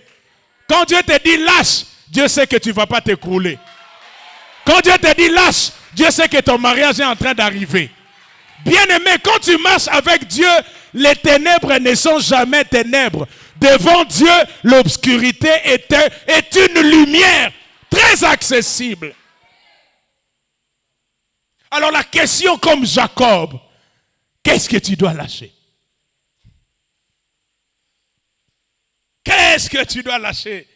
Quand Dieu te dit lâche, Dieu sait que tu ne vas pas t'écrouler. Quand Dieu te dit lâche, Dieu sait que ton mariage est en train d'arriver. Bien-aimé, quand tu marches avec Dieu, les ténèbres ne sont jamais ténèbres. Devant Dieu, l'obscurité est une lumière très accessible. Alors la question comme Jacob, qu'est-ce que tu dois lâcher? Qu'est-ce que tu dois lâcher?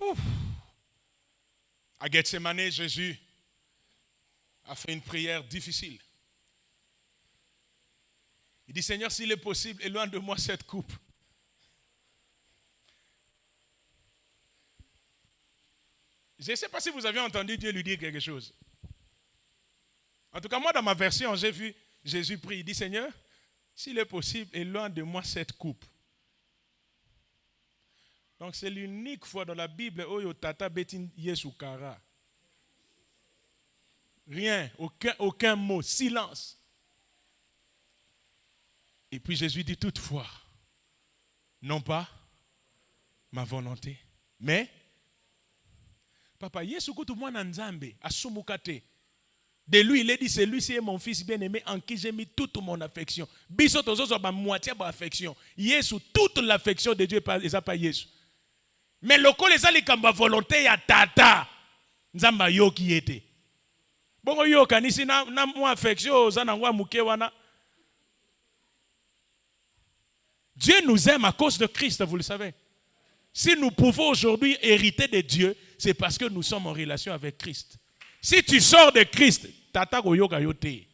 Ouf. À Gethsemane, Jésus a fait une prière difficile. Il dit, Seigneur, s'il est possible, éloigne de moi cette coupe. Je ne sais pas si vous avez entendu Dieu lui dire quelque chose. En tout cas, moi, dans ma version, j'ai vu Jésus prier. Il dit, Seigneur, s'il est possible, éloigne de moi cette coupe. Donc, c'est l'unique fois dans la Bible où il tata betin yesukara. Rien, aucun mot, silence. Et puis Jésus dit toutefois, non pas ma volonté, mais Papa, Yesu kutu mwana nzambe asumukate. De lui, il a dit, celui-ci est mon fils bien-aimé en qui j'ai mis toute mon affection. Biso tozozo ba moitié ba affection. Yesu, toute l'affection de Dieu n'est pas Yesu. Mais le col les ali kamba volonté ya tata. Nzamba yo qui était. Bongo yo kanisi na mo affection za na ngwa muke wana. Dieu nous aime à cause de Christ, vous le savez. Si nous pouvons aujourd'hui hériter de Dieu, c'est parce que nous sommes en relation avec Christ. Si tu sors de Christ, tata goyoga yote.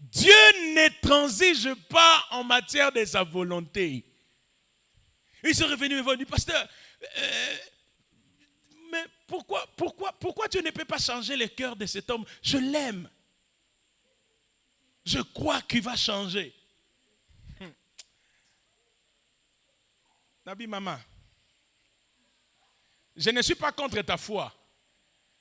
Dieu ne transige pas en matière de sa volonté. Il s'est revenu et m'a dit, pasteur, mais pourquoi Dieu ne peut pas changer le cœur de cet homme? Je l'aime. Je crois qu'il va changer. Nabi maman, je ne suis pas contre ta foi,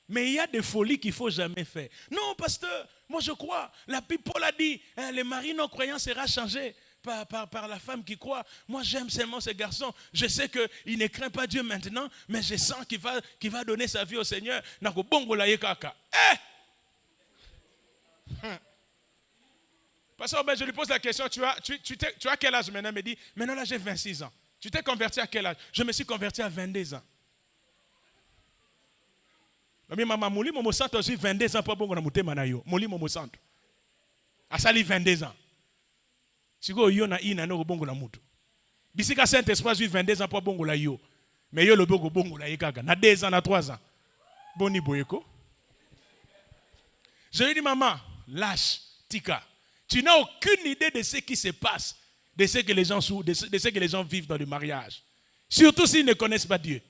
mais il y a des folies qu'il ne faut jamais faire. Non, pasteur, moi je crois. La Bible, Paul a dit, hein, le mari non croyant sera changé par la femme qui croit. Moi j'aime seulement ce garçon. Je sais qu'il ne craint pas Dieu maintenant, mais je sens qu'il va donner sa vie au Seigneur. Pasteur, je lui pose la question, tu as quel âge maintenant? Il me dit, maintenant là j'ai 26 ans. Tu t'es converti à quel âge? Je me suis converti à 22 ans. Mais maman, mouli momo santo aussi 22 ans pour bon na manayo. Mouli momo santo. Asali 22 ans. Si go yo na ina no bongo na mutu. Bisika Saint-Esprit 22 ans pour bongo la yo. Mais yo le bongo la yekaga na 2 ans na 3 ans. Boni boyeko. Je lui dis maman, lâche, tika. Tu n'as aucune idée de ce qui se passe, de ce que les gens vivent dans le mariage. Surtout s'ils ne connaissent pas Dieu.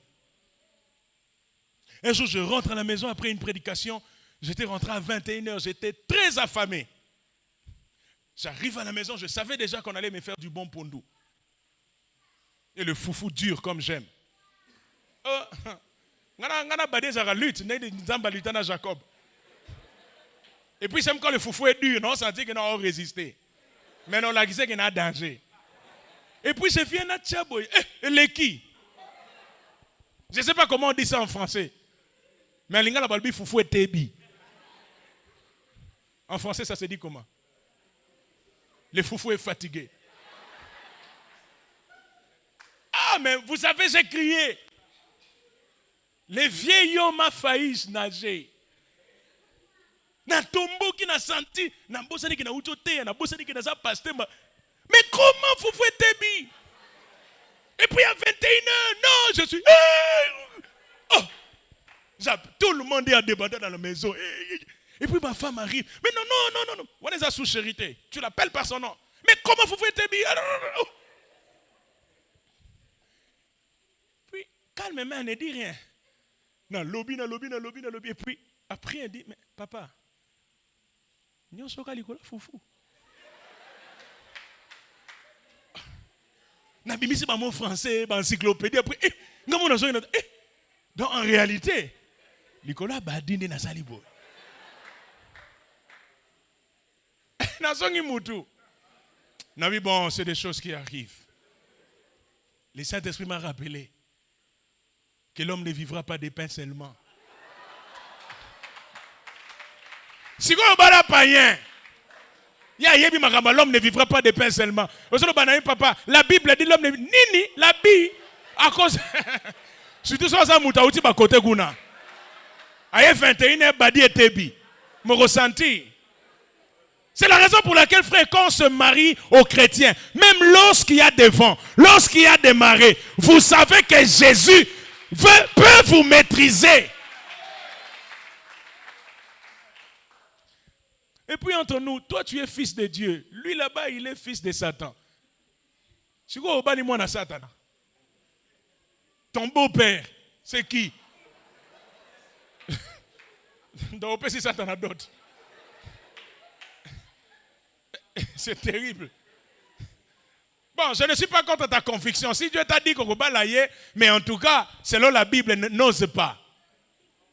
Un jour, je rentre à la maison après une prédication. J'étais rentré à 21h, j'étais très affamé. J'arrive à la maison, je savais déjà qu'on allait me faire du bon pondou. Et le foufou dur comme j'aime. Jacob. Et puis, c'est quand le foufou est dur, non, ça dit qu'il n'a pas résisté. Mais on l'a dit qu'il y a danger. Et puis, je viens à Tchaboy. L'équi. Je ne sais pas comment on dit ça en français. Mais l'ingala balbi foufou est tébi. En français, ça se dit comment? Le foufou est fatigué. Ah, mais vous savez, j'ai crié. Les vieillots m'a failli nager. Na tombo qui n'a senti, na bossani qui n'a outoté, na bossani qui n'a pas pasté. Mais comment vous faites tébi? Et puis à 21h, non, je suis. Oh! Tout le monde est à débattre dans la maison. Et puis ma femme arrive. Mais non. On est à sous-chérité. Tu l'appelles par son nom. Mais comment vous faites tébi? Puis, calmement, elle ne dit rien. Non, lobby. Et puis, après, elle dit, mais papa, nous sommes foufou. Na bimisi ba mot français, ba encyclopédie après donc en réalité Nicolas Badine na salibo. Na songi mutu. Na oui bon, c'est des choses qui arrivent. Le Saint-Esprit m'a rappelé que l'homme ne vivra pas de pain seulement. Si vous avez un païen, l'homme ne vivra pas de pain seulement. Papa, la Bible dit l'homme ne vivra pas. La Bible, à cause. Surtout si ça mouta outi ba côté guna. Aye 21 badi et tebi. Mon ressenti. C'est la raison pour laquelle, frère, quand on se marie aux chrétiens, même lorsqu'il y a des vents, lorsqu'il y a des marées, vous savez que Jésus peut vous maîtriser. Et puis entre nous, toi tu es fils de Dieu. Lui là-bas, il est fils de Satan. C'est quoi au bas moi na Satan? Ton beau-père, c'est qui? Donc c'est Satan à d'autres. C'est terrible. Bon, je ne suis pas contre ta conviction. Si Dieu t'a dit qu'on va balayer, mais en tout cas, selon la Bible, n'ose pas.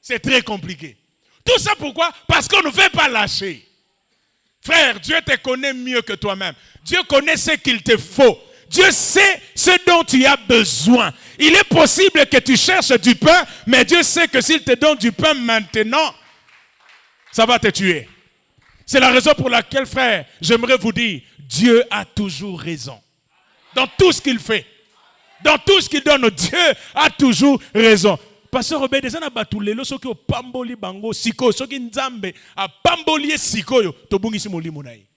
C'est très compliqué. Tout ça pourquoi? Parce qu'on ne veut pas lâcher. Frère, Dieu te connaît mieux que toi-même. Dieu connaît ce qu'il te faut. Dieu sait ce dont tu as besoin. Il est possible que tu cherches du pain, mais Dieu sait que s'il te donne du pain maintenant, ça va te tuer. C'est la raison pour laquelle, frère, j'aimerais vous dire, Dieu a toujours raison. Dans tout ce qu'il fait. Dans tout ce qu'il donne, Dieu a toujours raison. Pasteur Robert, des gens batulelo soki o pamboli bango siko soki nzambe a pamboli siko yo to bungisi molimo nayi.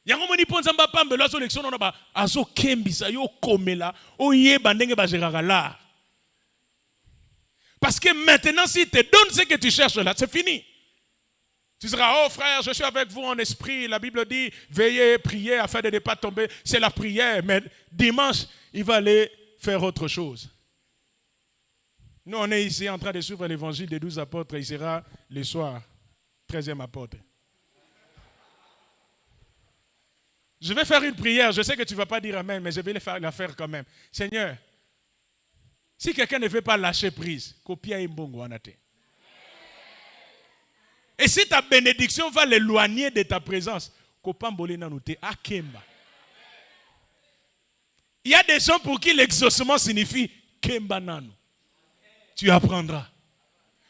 Yango moni ponza mbapambe lo azo lection na ba azo kembisa yo komela oyeba ndenge ba gérera là. Parce que maintenant s'il te donne ce que tu cherches là, c'est fini. Tu seras, oh frère, je suis avec vous en esprit. La Bible dit, veillez, priez afin de ne pas tomber. C'est la prière. Mais dimanche, il va aller faire autre chose. Nous, on est ici en train de suivre l'évangile des 12 apôtres. Il sera le soir, 13e apôtre. Je vais faire une prière. Je sais que tu ne vas pas dire amen, mais je vais la faire quand même. Seigneur, si quelqu'un ne veut pas lâcher prise, copia imbongo anate. Et si ta bénédiction va l'éloigner de ta présence, il y a des gens pour qui l'exaucement signifie Kemba Nanu. Tu apprendras.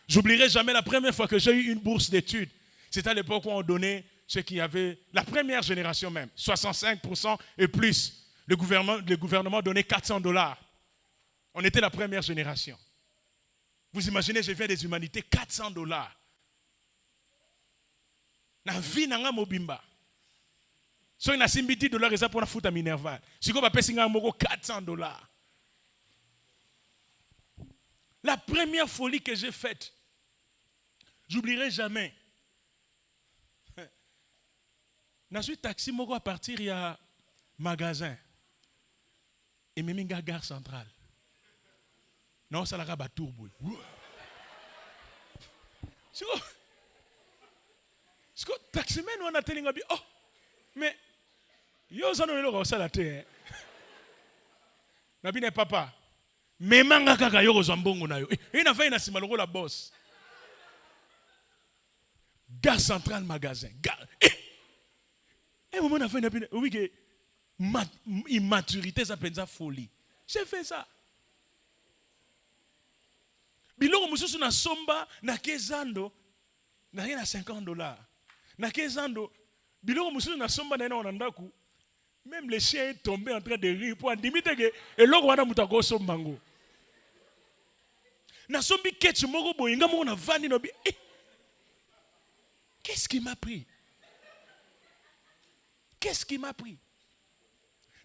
J'oublierai jamais la première fois que j'ai eu une bourse d'études. C'était à l'époque où on donnait ceux qui avaient, la première génération même, 65% et plus. Le gouvernement donnait $400. On était la première génération. Vous imaginez, je viens des humanités, $400. Na vie nanga mobimba. So na simbi $10 eza pour na futa minerval. Siko ba pesi nga moko $400. La première folie que j'ai faite, j'oublierai jamais. Na suis taxi moko à partir il y a magasin. Et même une gare centrale. Non, ça la raba tourboul. Est-ce que taximen on a télé ngabi oh mais yo ça non le ça la terre. Nabi ne papa. Mais manga kaka yo zambongo na yo. Et na fait na simaloko la boss. Gare centrale magasin. Et moment na fait na oui que immaturité ça pensa folie. J'ai fait ça. Biloko mususu na somba na kezando na rien à $50. Na kezando biloko mususu na somba na ina onandaku même le chien est tombé en train de rire pour limite que eloko wana mutako sombango. Na sombi ketch moko boyinga moko na vandi no bi qu'est-ce qui m'a pris? Qu'est-ce qui m'a pris?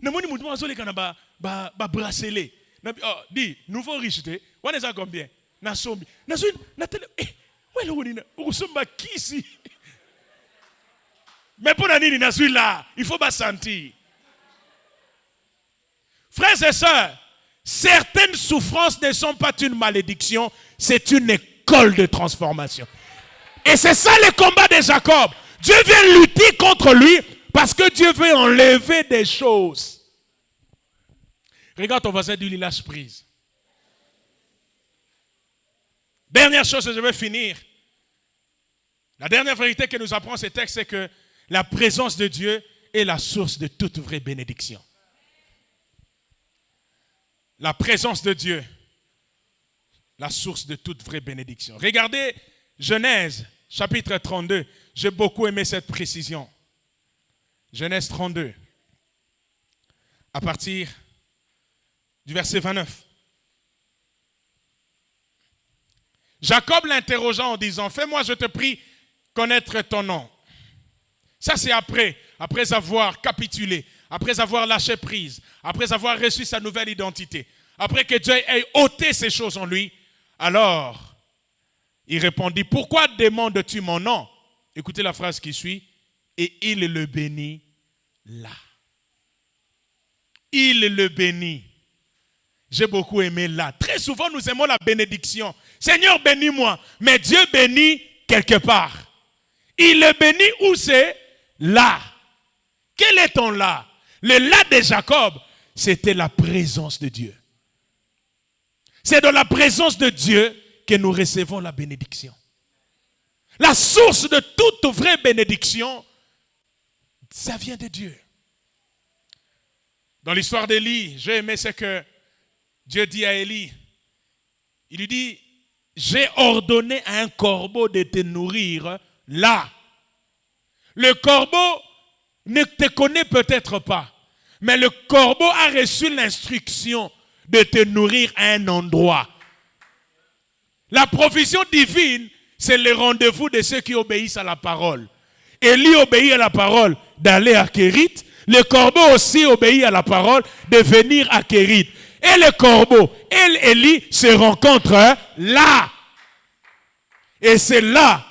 Na moni mutu azoleka na ba bracelet. Na oh di nouveau riche te. Wana ça combien? Na sombi. Na sombi na tele ouais le wonina ukosomba kisi. Mais pour Nani, je suis là. Il faut pas sentir. Frères et sœurs, certaines souffrances ne sont pas une malédiction, c'est une école de transformation. Et c'est ça le combat de Jacob. Dieu vient lutter contre lui parce que Dieu veut enlever des choses. Regarde ton voisin, du lâche prise. Dernière chose, je vais finir. La dernière vérité que nous apprend ce texte, c'est que la présence de Dieu est la source de toute vraie bénédiction. La présence de Dieu, la source de toute vraie bénédiction. Regardez Genèse, chapitre 32. J'ai beaucoup aimé cette précision. Genèse 32, à partir du verset 29. Jacob l'interrogea en disant, fais-moi, je te prie, connaître ton nom. Ça, c'est après avoir capitulé, après avoir lâché prise, après avoir reçu sa nouvelle identité, après que Dieu ait ôté ces choses en lui. Alors, il répondit, pourquoi demandes-tu mon nom? Écoutez la phrase qui suit. Et il le bénit là. Il le bénit. J'ai beaucoup aimé là. Très souvent, nous aimons la bénédiction. Seigneur, bénis-moi. Mais Dieu bénit quelque part. Il le bénit où c'est? Là. Quel est ton là? Le là de Jacob, c'était la présence de Dieu. C'est dans la présence de Dieu que nous recevons la bénédiction. La source de toute vraie bénédiction, ça vient de Dieu. Dans l'histoire d'Élie, j'ai aimé ce que Dieu dit à Élie. Il lui dit, j'ai ordonné à un corbeau de te nourrir là. Le corbeau ne te connaît peut-être pas, mais le corbeau a reçu l'instruction de te nourrir à un endroit. La provision divine, c'est le rendez-vous de ceux qui obéissent à la parole. Élie obéit à la parole. d'aller à Kérit. Le corbeau aussi obéit à la parole de venir à Kérit. Et le corbeau et Élie se rencontrent là. Et c'est là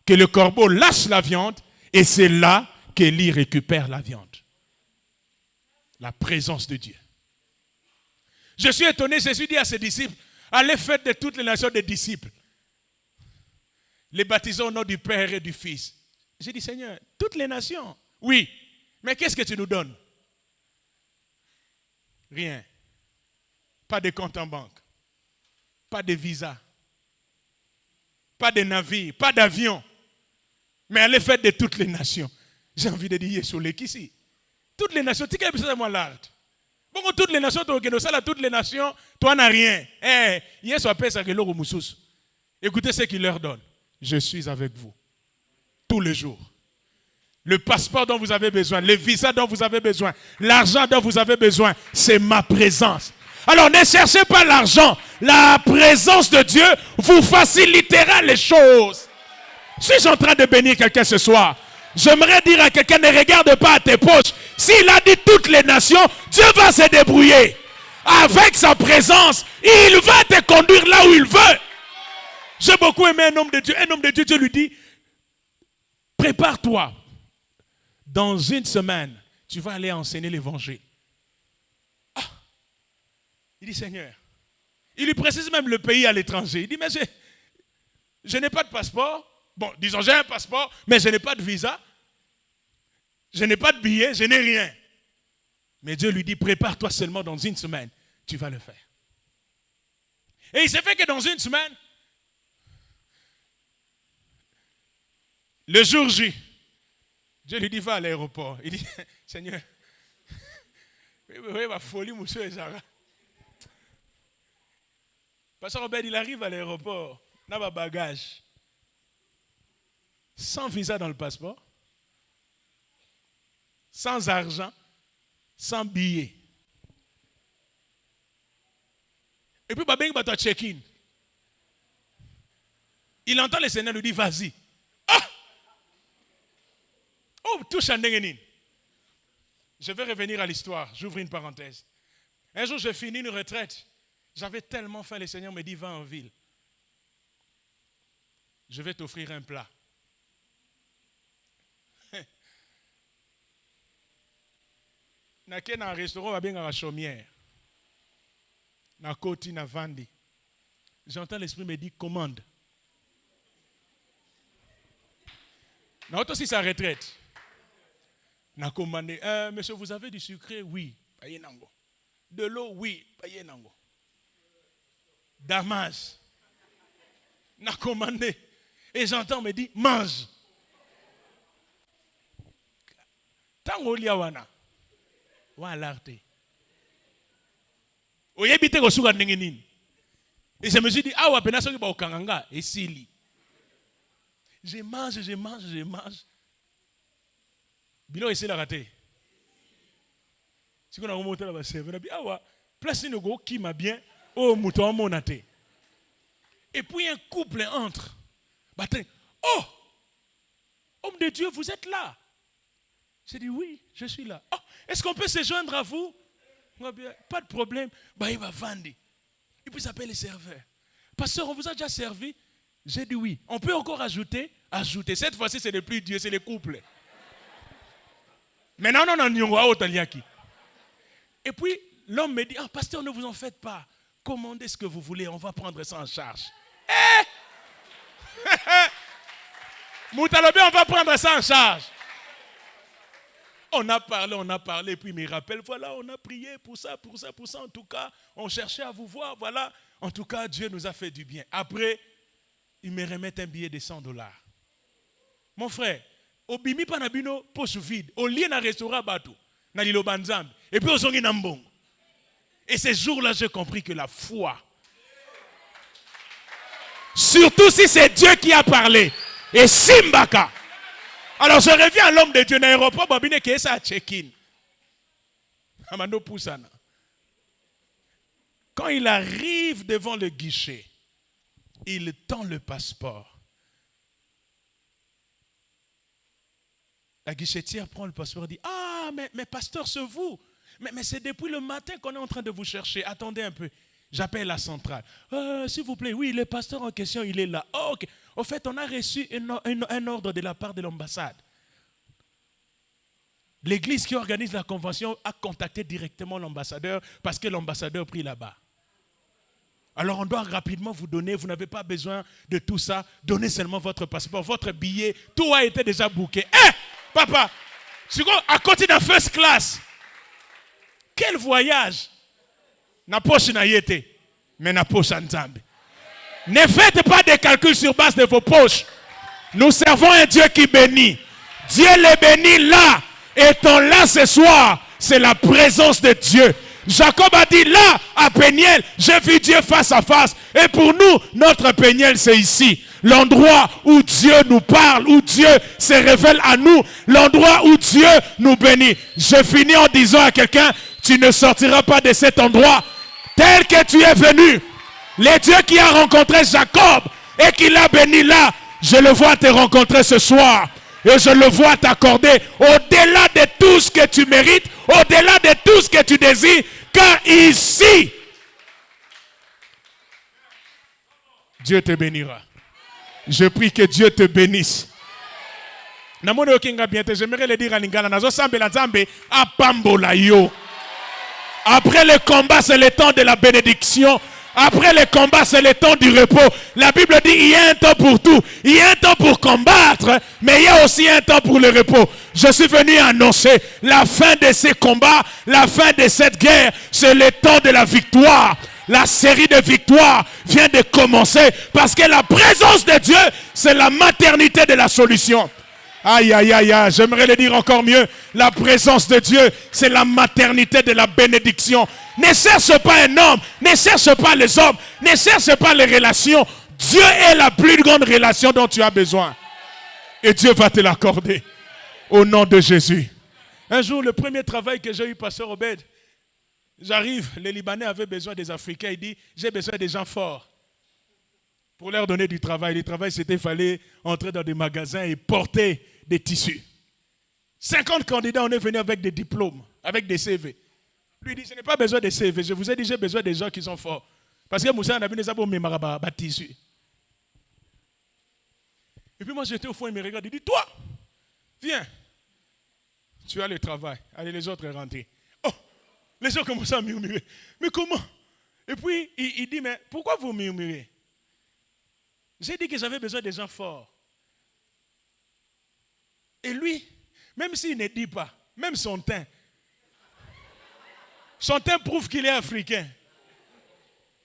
que le corbeau lâche la viande et c'est là qu'Élie récupère la viande. La présence de Dieu. Je suis étonné, Jésus dit à ses disciples, allez faire de toutes les nations des disciples. Les baptisons au nom du Père et du Fils. J'ai dit, Seigneur, toutes les nations. Oui, mais qu'est-ce que tu nous donnes? Rien. Pas de compte en banque. Pas de visa. Pas de navire. Pas d'avion. Mais allez faire de toutes les nations. J'ai envie de dire, Yesole, qui ici? Toutes les nations, tu sais que moi l'art. Bon, toutes les nations, toutes les nations, toi n'as rien. Yesu appelle ça que l'eau moussous. Écoutez ce qu'il leur donne. Je suis avec vous. Tous les jours. Le passeport dont vous avez besoin, le visa dont vous avez besoin, l'argent dont vous avez besoin, c'est ma présence. Alors ne cherchez pas l'argent. La présence de Dieu vous facilitera les choses. Suis-je en train de bénir quelqu'un ce soir? J'aimerais dire à quelqu'un, ne regarde pas à tes poches. S'il a dit toutes les nations, Dieu va se débrouiller. Avec sa présence, il va te conduire là où il veut. J'ai beaucoup aimé un homme de Dieu. Un homme de Dieu, Dieu lui dit, prépare-toi. Dans une semaine, tu vas aller enseigner l'évangile. Ah. Il dit, Seigneur. Il lui précise même le pays à l'étranger. Il dit, mais je n'ai pas de passeport. Bon, disons, j'ai un passeport, mais je n'ai pas de visa. Je n'ai pas de billet, je n'ai rien. Mais Dieu lui dit, prépare-toi seulement dans une semaine. Tu vas le faire. Et il s'est fait que dans une semaine, le jour J, Dieu lui dit, va à l'aéroport. Il dit, Seigneur, oui, ma folie, monsieur Ezara. Pasteur Robert, il arrive à l'aéroport, il n'a pas de bagage. Sans visa dans le passeport, sans argent, sans billet. Et puis, Babeng va check-in. Il entend le Seigneur lui dire, vas-y. Ah! Oh, touche à Nengenin. Je vais revenir à l'histoire. J'ouvre une parenthèse. Un jour, j'ai fini une retraite. J'avais tellement faim, le Seigneur me dit, va en ville. Je vais t'offrir un plat. Dans un restaurant, il y a une chaumière. Na koti na vandi. J'entends l'esprit me dire commande. Na auto si sa retraite. Na commandé. Monsieur, vous avez du sucré? Oui. Paye nango. De l'eau? Oui. Paye nango. Damas. Na commandé. Et j'entends me dire mange. Tango liawana. Wa l'arte. Oyebite ko suka ndenge nini. Et je me suis dit, ah ouais, pena soki ba okanganga esili. Je mange. Bilo esila raté. Si on a remonté là-bas, c'est vrai. Ah ouais, place une go qui m'a bien. Oh, mouton monaté. Et puis un couple entre. Oh, homme de Dieu, vous êtes là. J'ai dit oui, je suis là. Oh, est-ce qu'on peut se joindre à vous? Pas de problème. Il va vendre. Et puis il s'appelle le serveur. Pasteur, on vous a déjà servi? J'ai dit oui. On peut encore ajouter? Ajouter. Cette fois-ci, ce n'est plus Dieu, c'est le couple. Maintenant, on a Et puis, l'homme me dit, ah, pasteur, ne vous en faites pas. Commandez ce que vous voulez, on va prendre ça en charge. Moutalobi, on va prendre ça en charge. On a parlé, puis il me rappelle, voilà, on a prié pour ça, en tout cas, on cherchait à vous voir, voilà, en tout cas, Dieu nous a fait du bien. Après, il me remet un billet de $100. Mon frère, au bimi panabino, poche vide, au lieu d'un restaurant bateau, na lilo banzambe, et puis au zongi nambong. Et ces jours-là, j'ai compris que la foi, surtout si c'est Dieu qui a parlé, et Simbaka. Alors je reviens à l'homme de Dieu dans l'aéroport, babine qui est ça à check-in. Amando Poussana. Quand il arrive devant le guichet, il tend le passeport. La guichetière prend le passeport et dit, ah, mais pasteur, c'est vous. Mais c'est depuis le matin qu'on est en train de vous chercher. Attendez un peu. J'appelle la centrale. S'il vous plaît, oui, le pasteur en question, il est là. Oh, ok. Au fait, on a reçu un ordre de la part de l'ambassade. L'église qui organise la convention a contacté directement l'ambassadeur parce que l'ambassadeur prie là-bas. Alors on doit rapidement vous donner, vous n'avez pas besoin de tout ça. Donnez seulement votre passeport, votre billet. Tout a été déjà booké. Papa, à côté de la first class. Quel voyage! Na poche na yete, mais na poche Nzambe. Ne faites pas des calculs sur base de vos poches. Nous servons un Dieu qui bénit. Dieu les bénit là. Étant là ce soir, c'est la présence de Dieu. Jacob a dit là, à Péniel, j'ai vu Dieu face à face. Et pour nous, notre Péniel, c'est ici. L'endroit où Dieu nous parle, où Dieu se révèle à nous. L'endroit où Dieu nous bénit. Je finis en disant à quelqu'un, tu ne sortiras pas de cet endroit tel que tu es venu. Le Dieu qui a rencontré Jacob et qui l'a béni là, je le vois te rencontrer ce soir. Et je le vois t'accorder au-delà de tout ce que tu mérites, au-delà de tout ce que tu désires, car ici, Dieu te bénira. Je prie que Dieu te bénisse. J'aimerais le dire à Lingala, après le combat, c'est le temps de la bénédiction. Après le combat, c'est le temps du repos. La Bible dit il y a un temps pour tout. Il y a un temps pour combattre, mais il y a aussi un temps pour le repos. Je suis venu annoncer la fin de ces combats, la fin de cette guerre. C'est le temps de la victoire. La série de victoires vient de commencer parce que la présence de Dieu, c'est la maternité de la solution. Aïe, aïe, aïe, aïe, j'aimerais le dire encore mieux. La présence de Dieu, c'est la maternité de la bénédiction. Ne cherche pas un homme, ne cherche pas les hommes, ne cherche pas les relations. Dieu est la plus grande relation dont tu as besoin. Et Dieu va te l'accorder. Au nom de Jésus. Un jour, le premier travail que j'ai eu, pasteur Obed, j'arrive, les Libanais avaient besoin des Africains. Il dit, j'ai besoin des gens forts. Pour leur donner du travail. Le travail, c'était qu'il fallait entrer dans des magasins et porter des tissus. 50 candidats, on est venu avec des diplômes, avec des CV. Lui dit, je n'ai pas besoin de CV. Je vous ai dit, j'ai besoin des gens qui sont forts. Parce que Moussa n'a pas de tissu. Et puis moi, j'étais au fond, il me regarde, il dit, toi, viens. Tu as le travail. Allez, les autres rentrent. Oh, les gens commencent à murmurer. Mais comment? Et puis, il dit, mais pourquoi vous murmurez? J'ai dit que j'avais besoin des gens forts. Et lui, même s'il ne dit pas, même son teint prouve qu'il est africain.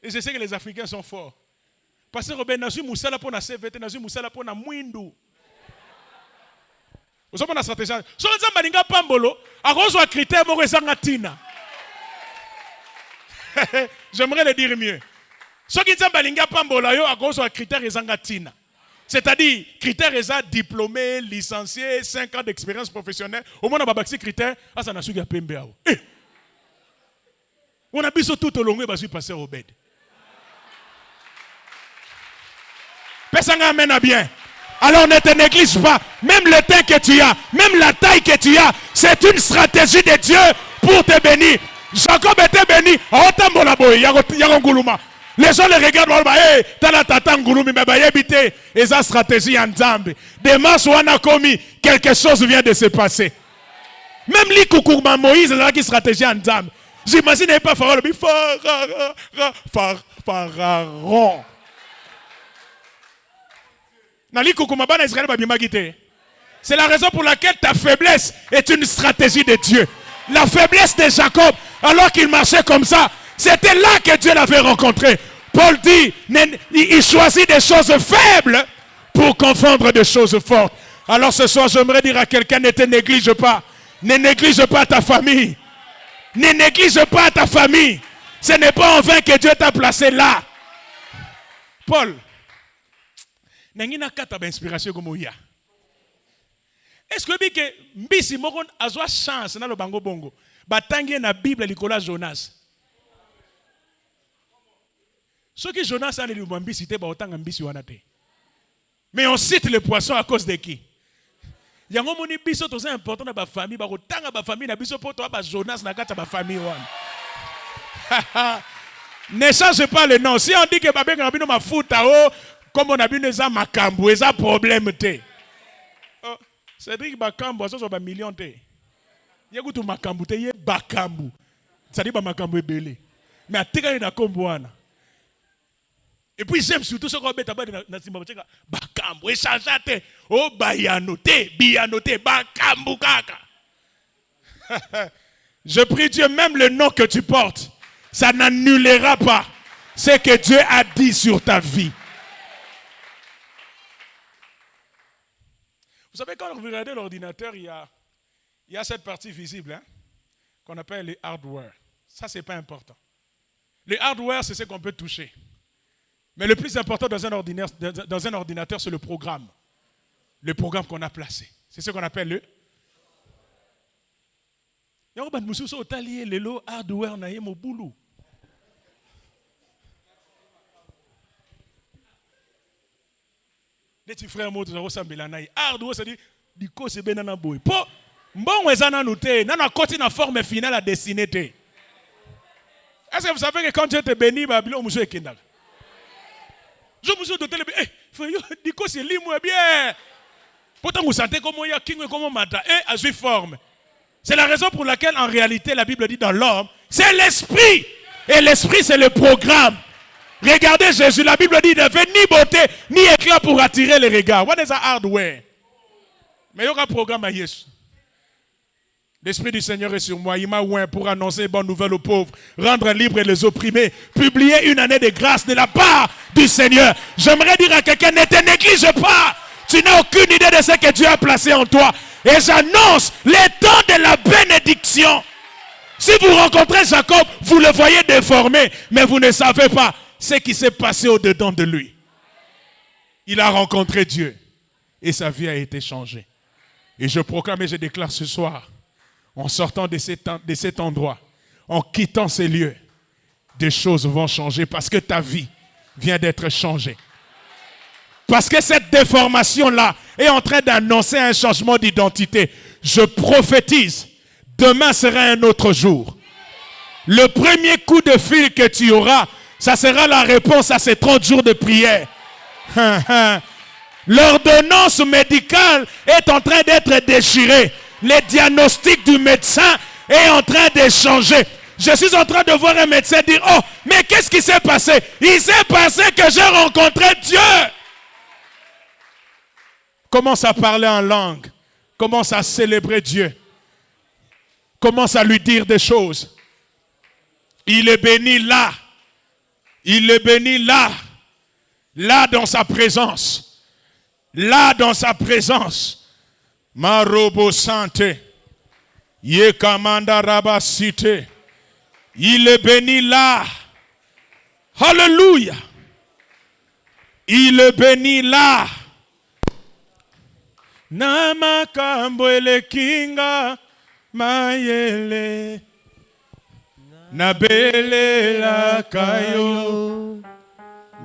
Et je sais que les Africains sont forts. Parce que Robert Nasu Moussala pour na CVT, Nasu Moussala pour na Mwindu. Vous savez la stratégie. Si on dit Malinga Pambolo, à cause un critère, mon Tina. J'aimerais le dire mieux. Si on dit Malinga Pambolo, à cause un critère, Tina. C'est-à-dire, critère diplômé, licencié, 5 ans d'expérience professionnelle. Au moins, on a baxi critère, ça n'a pas de pembe. On a bis tout au long, on va passer au bed. Personne n'amène à bien. Alors ne te néglige pas. Même le teint que tu as, même la taille que tu as, c'est une stratégie de Dieu pour te bénir. Jacob était béni. Les gens les regardent, hey, t'as tata ngulumi, mais bah yébité. Et sa stratégie en Zambie. Demain, soit on a commis, quelque chose vient de se passer. Même les Koukourma Moïse, là qui stratégie en Zambie. J'imagine pas Pharaon, mais Pharaon. C'est la raison pour laquelle ta faiblesse est une stratégie de Dieu. La faiblesse de Jacob, alors qu'il marchait comme ça, c'était là que Dieu l'avait rencontré. Paul dit, il choisit des choses faibles pour confondre des choses fortes. Alors ce soir, j'aimerais dire à quelqu'un, ne te néglige pas. Ne néglige pas ta famille. Ne néglige pas ta famille. Ce n'est pas en vain que Dieu t'a placé là. Paul, nangina kata ba inspiration comme oya. Est-ce que mbisi moko azwa chance na lo bango bongo batangi na Bible likola Jonas. Ce que Jonas a le mbisi te ba otanga mbisi wana te. Mais on cite le poisson à cause de qui? yango moni biso to c'est important na ba famille ba kotanga ba famille na biso poto ba Jonas na kata ba famille wana. Ne change pas le nom. Si on dit que babé ngabino mafuta o comme on a vu eza makambo eza problème te. Oh, Cédric Bakambo ça ba million te. Yekutu makambo te ye bakambo. Ça dit ba makambo ebele. Mais atika na kombo wana. Et puis j'aime surtout ce qu'on met dans Zimbabwe. Bakambo, échangeate. Oh, bayanote, bianote, bakambo kaka. Je prie Dieu, même le nom que tu portes, ça n'annulera pas ce que Dieu a dit sur ta vie. Vous savez, quand vous regardez l'ordinateur, il y a cette partie visible hein, qu'on appelle les hardware. Ça, ce n'est pas important. Les hardware, c'est ce qu'on peut toucher. Mais le plus important dans un ordinateur, c'est le programme. Le programme qu'on a placé. C'est ce qu'on appelle le... Les petits frères mots, hardware, c'est-à-dire, du coup, c'est bien dans la bouille. Bon, on est en noté, on a continué la forme finale à dessiner. Est-ce que vous savez que quand Dieu te bénit, Babylone, on est Kendall. Je me suis doté, du coup, c'est l'immobilier bien. Pourtant, vous sentez comment il y a king et comment mata. Et à forme. C'est la raison pour laquelle, en réalité, la Bible dit dans l'homme, c'est l'esprit. Et l'esprit, c'est le programme. Regardez Jésus, la Bible dit, il n'avait ni beauté, ni éclat pour attirer les regards. What is that hardware? Mais il y aura un programme à Jésus. L'Esprit du Seigneur est sur moi. Il m'a oint pour annoncer une bonne nouvelle aux pauvres, rendre libres les opprimés, publier une année de grâce de la part du Seigneur. J'aimerais dire à quelqu'un, ne te néglige pas. Tu n'as aucune idée de ce que Dieu a placé en toi. Et j'annonce les temps de la bénédiction. Si vous rencontrez Jacob, vous le voyez déformé, mais vous ne savez pas ce qui s'est passé au-dedans de lui. Il a rencontré Dieu et sa vie a été changée. Et je proclame et je déclare ce soir, en sortant de cet endroit, en quittant ces lieux, des choses vont changer parce que ta vie vient d'être changée. Parce que cette déformation-là est en train d'annoncer un changement d'identité. Je prophétise, demain sera un autre jour. Le premier coup de fil que tu auras, ça sera la réponse à ces 30 jours de prière. L'ordonnance médicale est en train d'être déchirée. Le diagnostic du médecin est en train de changer. Je suis en train de voir un médecin dire, oh, mais qu'est-ce qui s'est passé? Il s'est passé que j'ai rencontré Dieu. Commence à parler en langue. Commence à célébrer Dieu. Commence à lui dire des choses. Il est béni là. Il est béni là. Là dans sa présence. Là dans sa présence. Marobo Santé, Yekamanda Rabasite, il est béni là. Alléluia. Il est béni là. Namakambo ele kinga mayele nabele la kayo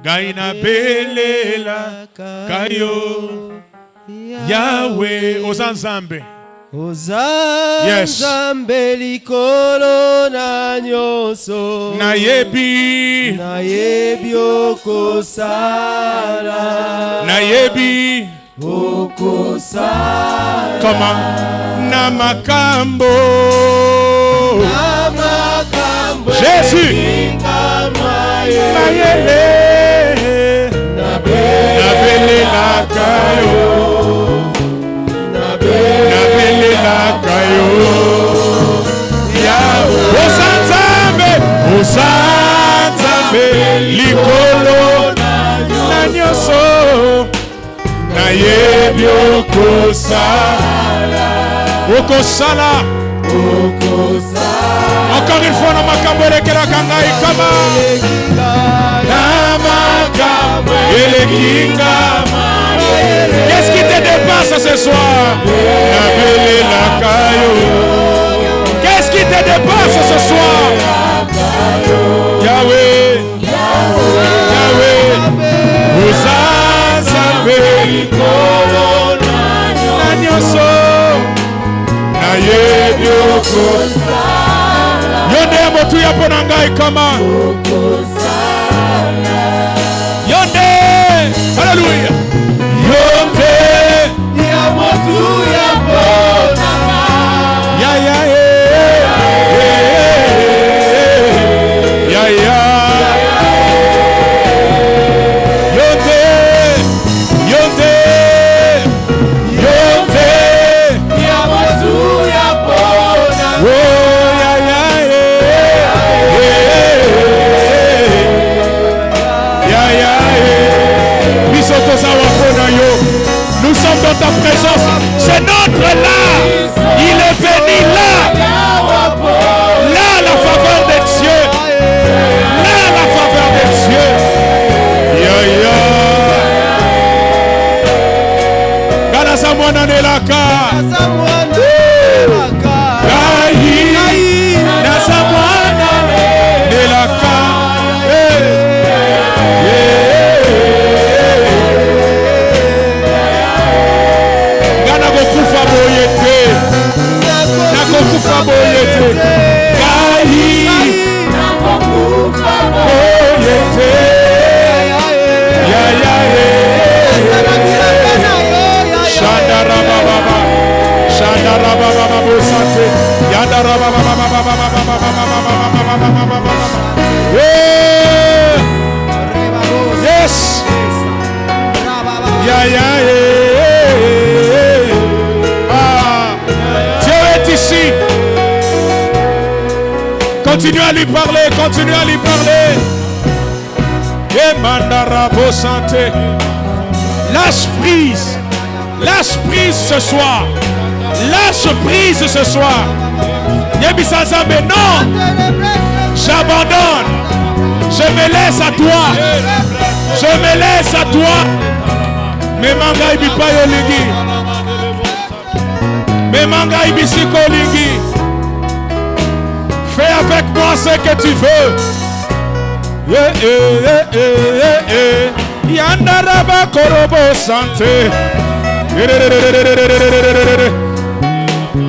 gaina bele la kayo. Yahweh, Ozanzambe.
Ozanzambe likolo na nyoso.
Nayebi.
Nayebi okosala.
Nayebi.
Okosala.
Comment? Namakambo.
Namakambo.
Jésus. Mayele. Nabele la kayo. Nabele la kayo. Yahweh. Ozanzambe likolo na nyoso. Nayebi okosala. Okosala. Encore une fois, namakambo elekela kangai kama. Namakambo elekinga. Qu'est-ce qui te dépasse ce soir? Nabele la kayo. Qu'est-ce qui te dépasse ce soir? Yahweh. Yahweh. Ozanzambe likolo na nyoso. Yonde motu ya ponangai kama. Yonde. Hallelujah. Yonde
ya motu ya ponangai.
Ya ya ya ya. Yonde yonde yonde
ya motu ya ponangai.
oh ya ya ya ya bisoto sawa pona yo. Nous sommes dans ta présence. C'est notre là. Il est béni là. Là, la faveur de Dieu. Là, la faveur de Dieu. Ya ya. Gana samwana nelaka. Gahi. Na samwana nelaka. Nakokufa boyete. Nakokufa boyete. Gahi. Nakokufa boyete. Ya ya ya. Shandara baba baba. Shandara baba baba sante. Yandara baba baba baba baba. Yes. Ya ya ya. Ici. Continue à lui parler, continue à lui parler. Et Mandarabo santé. Lâche prise ce soir. Lâche prise ce soir. Yebisazambe, non, j'abandonne. Je me laisse à toi. Je me laisse à toi. Mais manga ibipa yolingi. Mais manga ibisiko lingi. Fais avec moi ce que tu veux. Yandaraba korobo santé.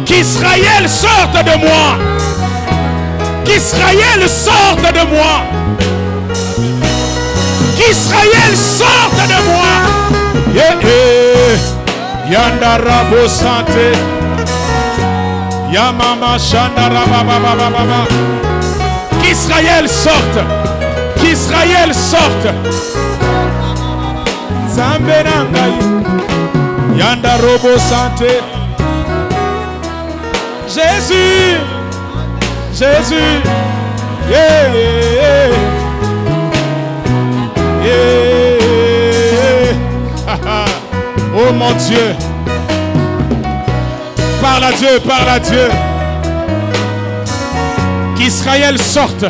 Qu'Israël sorte de moi. Qu'Israël sorte de moi. Qu'Israël sorte de moi. Yandarabo santé. Yamama Shandaraba baba baba. Qu'Israël sorte. Qu'Israël sorte. Zamberangai. Yandarobo santé. Jésus. Jésus. Yeah, yeah, yeah. Oh mon Dieu. Parle à Dieu, parle à Dieu. Qu'Israël sorte.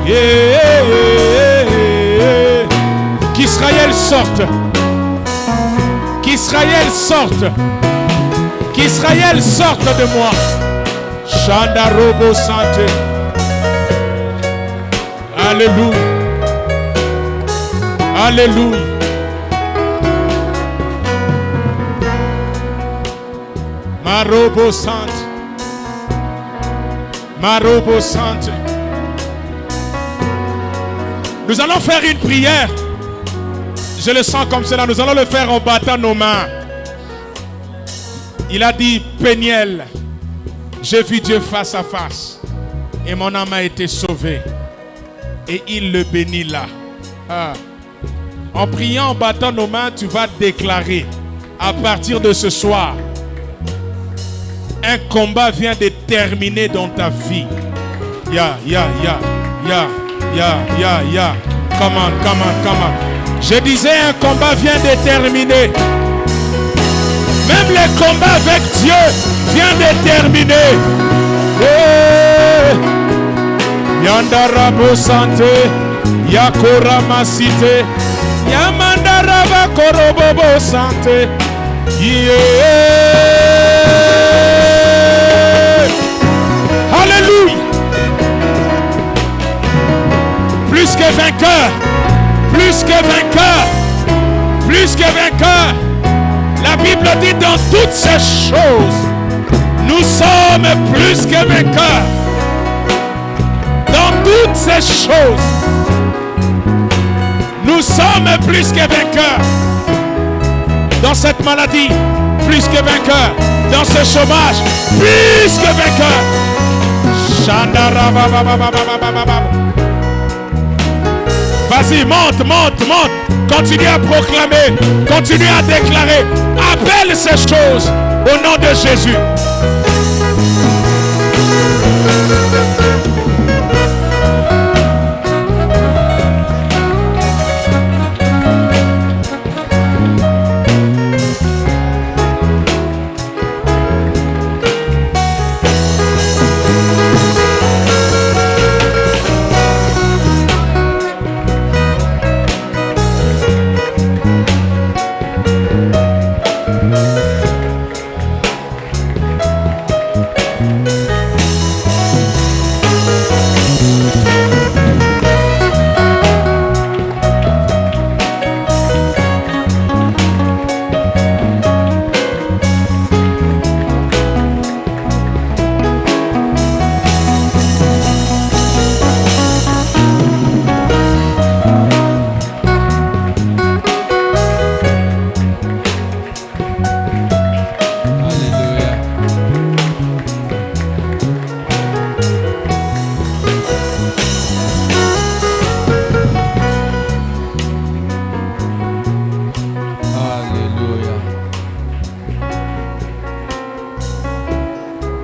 Yeah, yeah, yeah. Qu'Israël sorte. Qu'Israël sorte. Qu'Israël sorte de moi. Shandarobo santé. Alléluia. Alléluia. Marobo Sainte. Marobo Sainte. Nous allons faire une prière. Je le sens comme cela. Nous allons le faire en battant nos mains. Il a dit, Péniel, j'ai vu Dieu face à face. Et mon âme a été sauvée. Et il le bénit là. Ah. En priant, en battant nos mains, tu vas déclarer, à partir de ce soir, un combat vient de terminer dans ta vie. Ya. Come on. Je disais, un combat vient de terminer. Même le combat avec Dieu vient de terminer. Yandarabo santé, Yakora masite, Yamandaraba korobobo santé. Alléluia. Plus que vainqueur. Plus que vainqueur. Plus que vainqueur. La Bible dit dans toutes ces choses, Nous sommes plus que vainqueurs dans toutes ces choses. Nous sommes plus que vainqueurs dans cette maladie, plus que vainqueurs dans ce chômage, plus que vainqueurs. Vas-y, monte, monte, monte. Continue à proclamer, continue à déclarer. Appelle ces choses au nom de Jésus.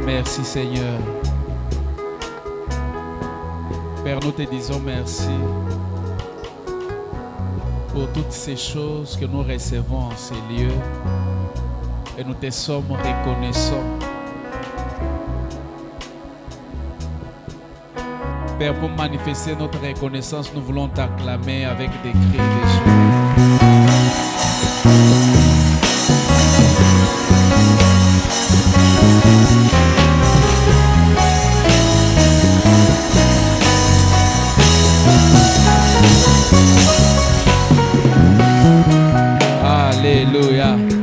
Merci Seigneur. Père, nous te disons merci pour toutes ces choses que nous recevons en ces lieux et nous te sommes reconnaissants. Père, pour manifester notre reconnaissance, nous voulons t'acclamer avec des cris de joie. Alléluia.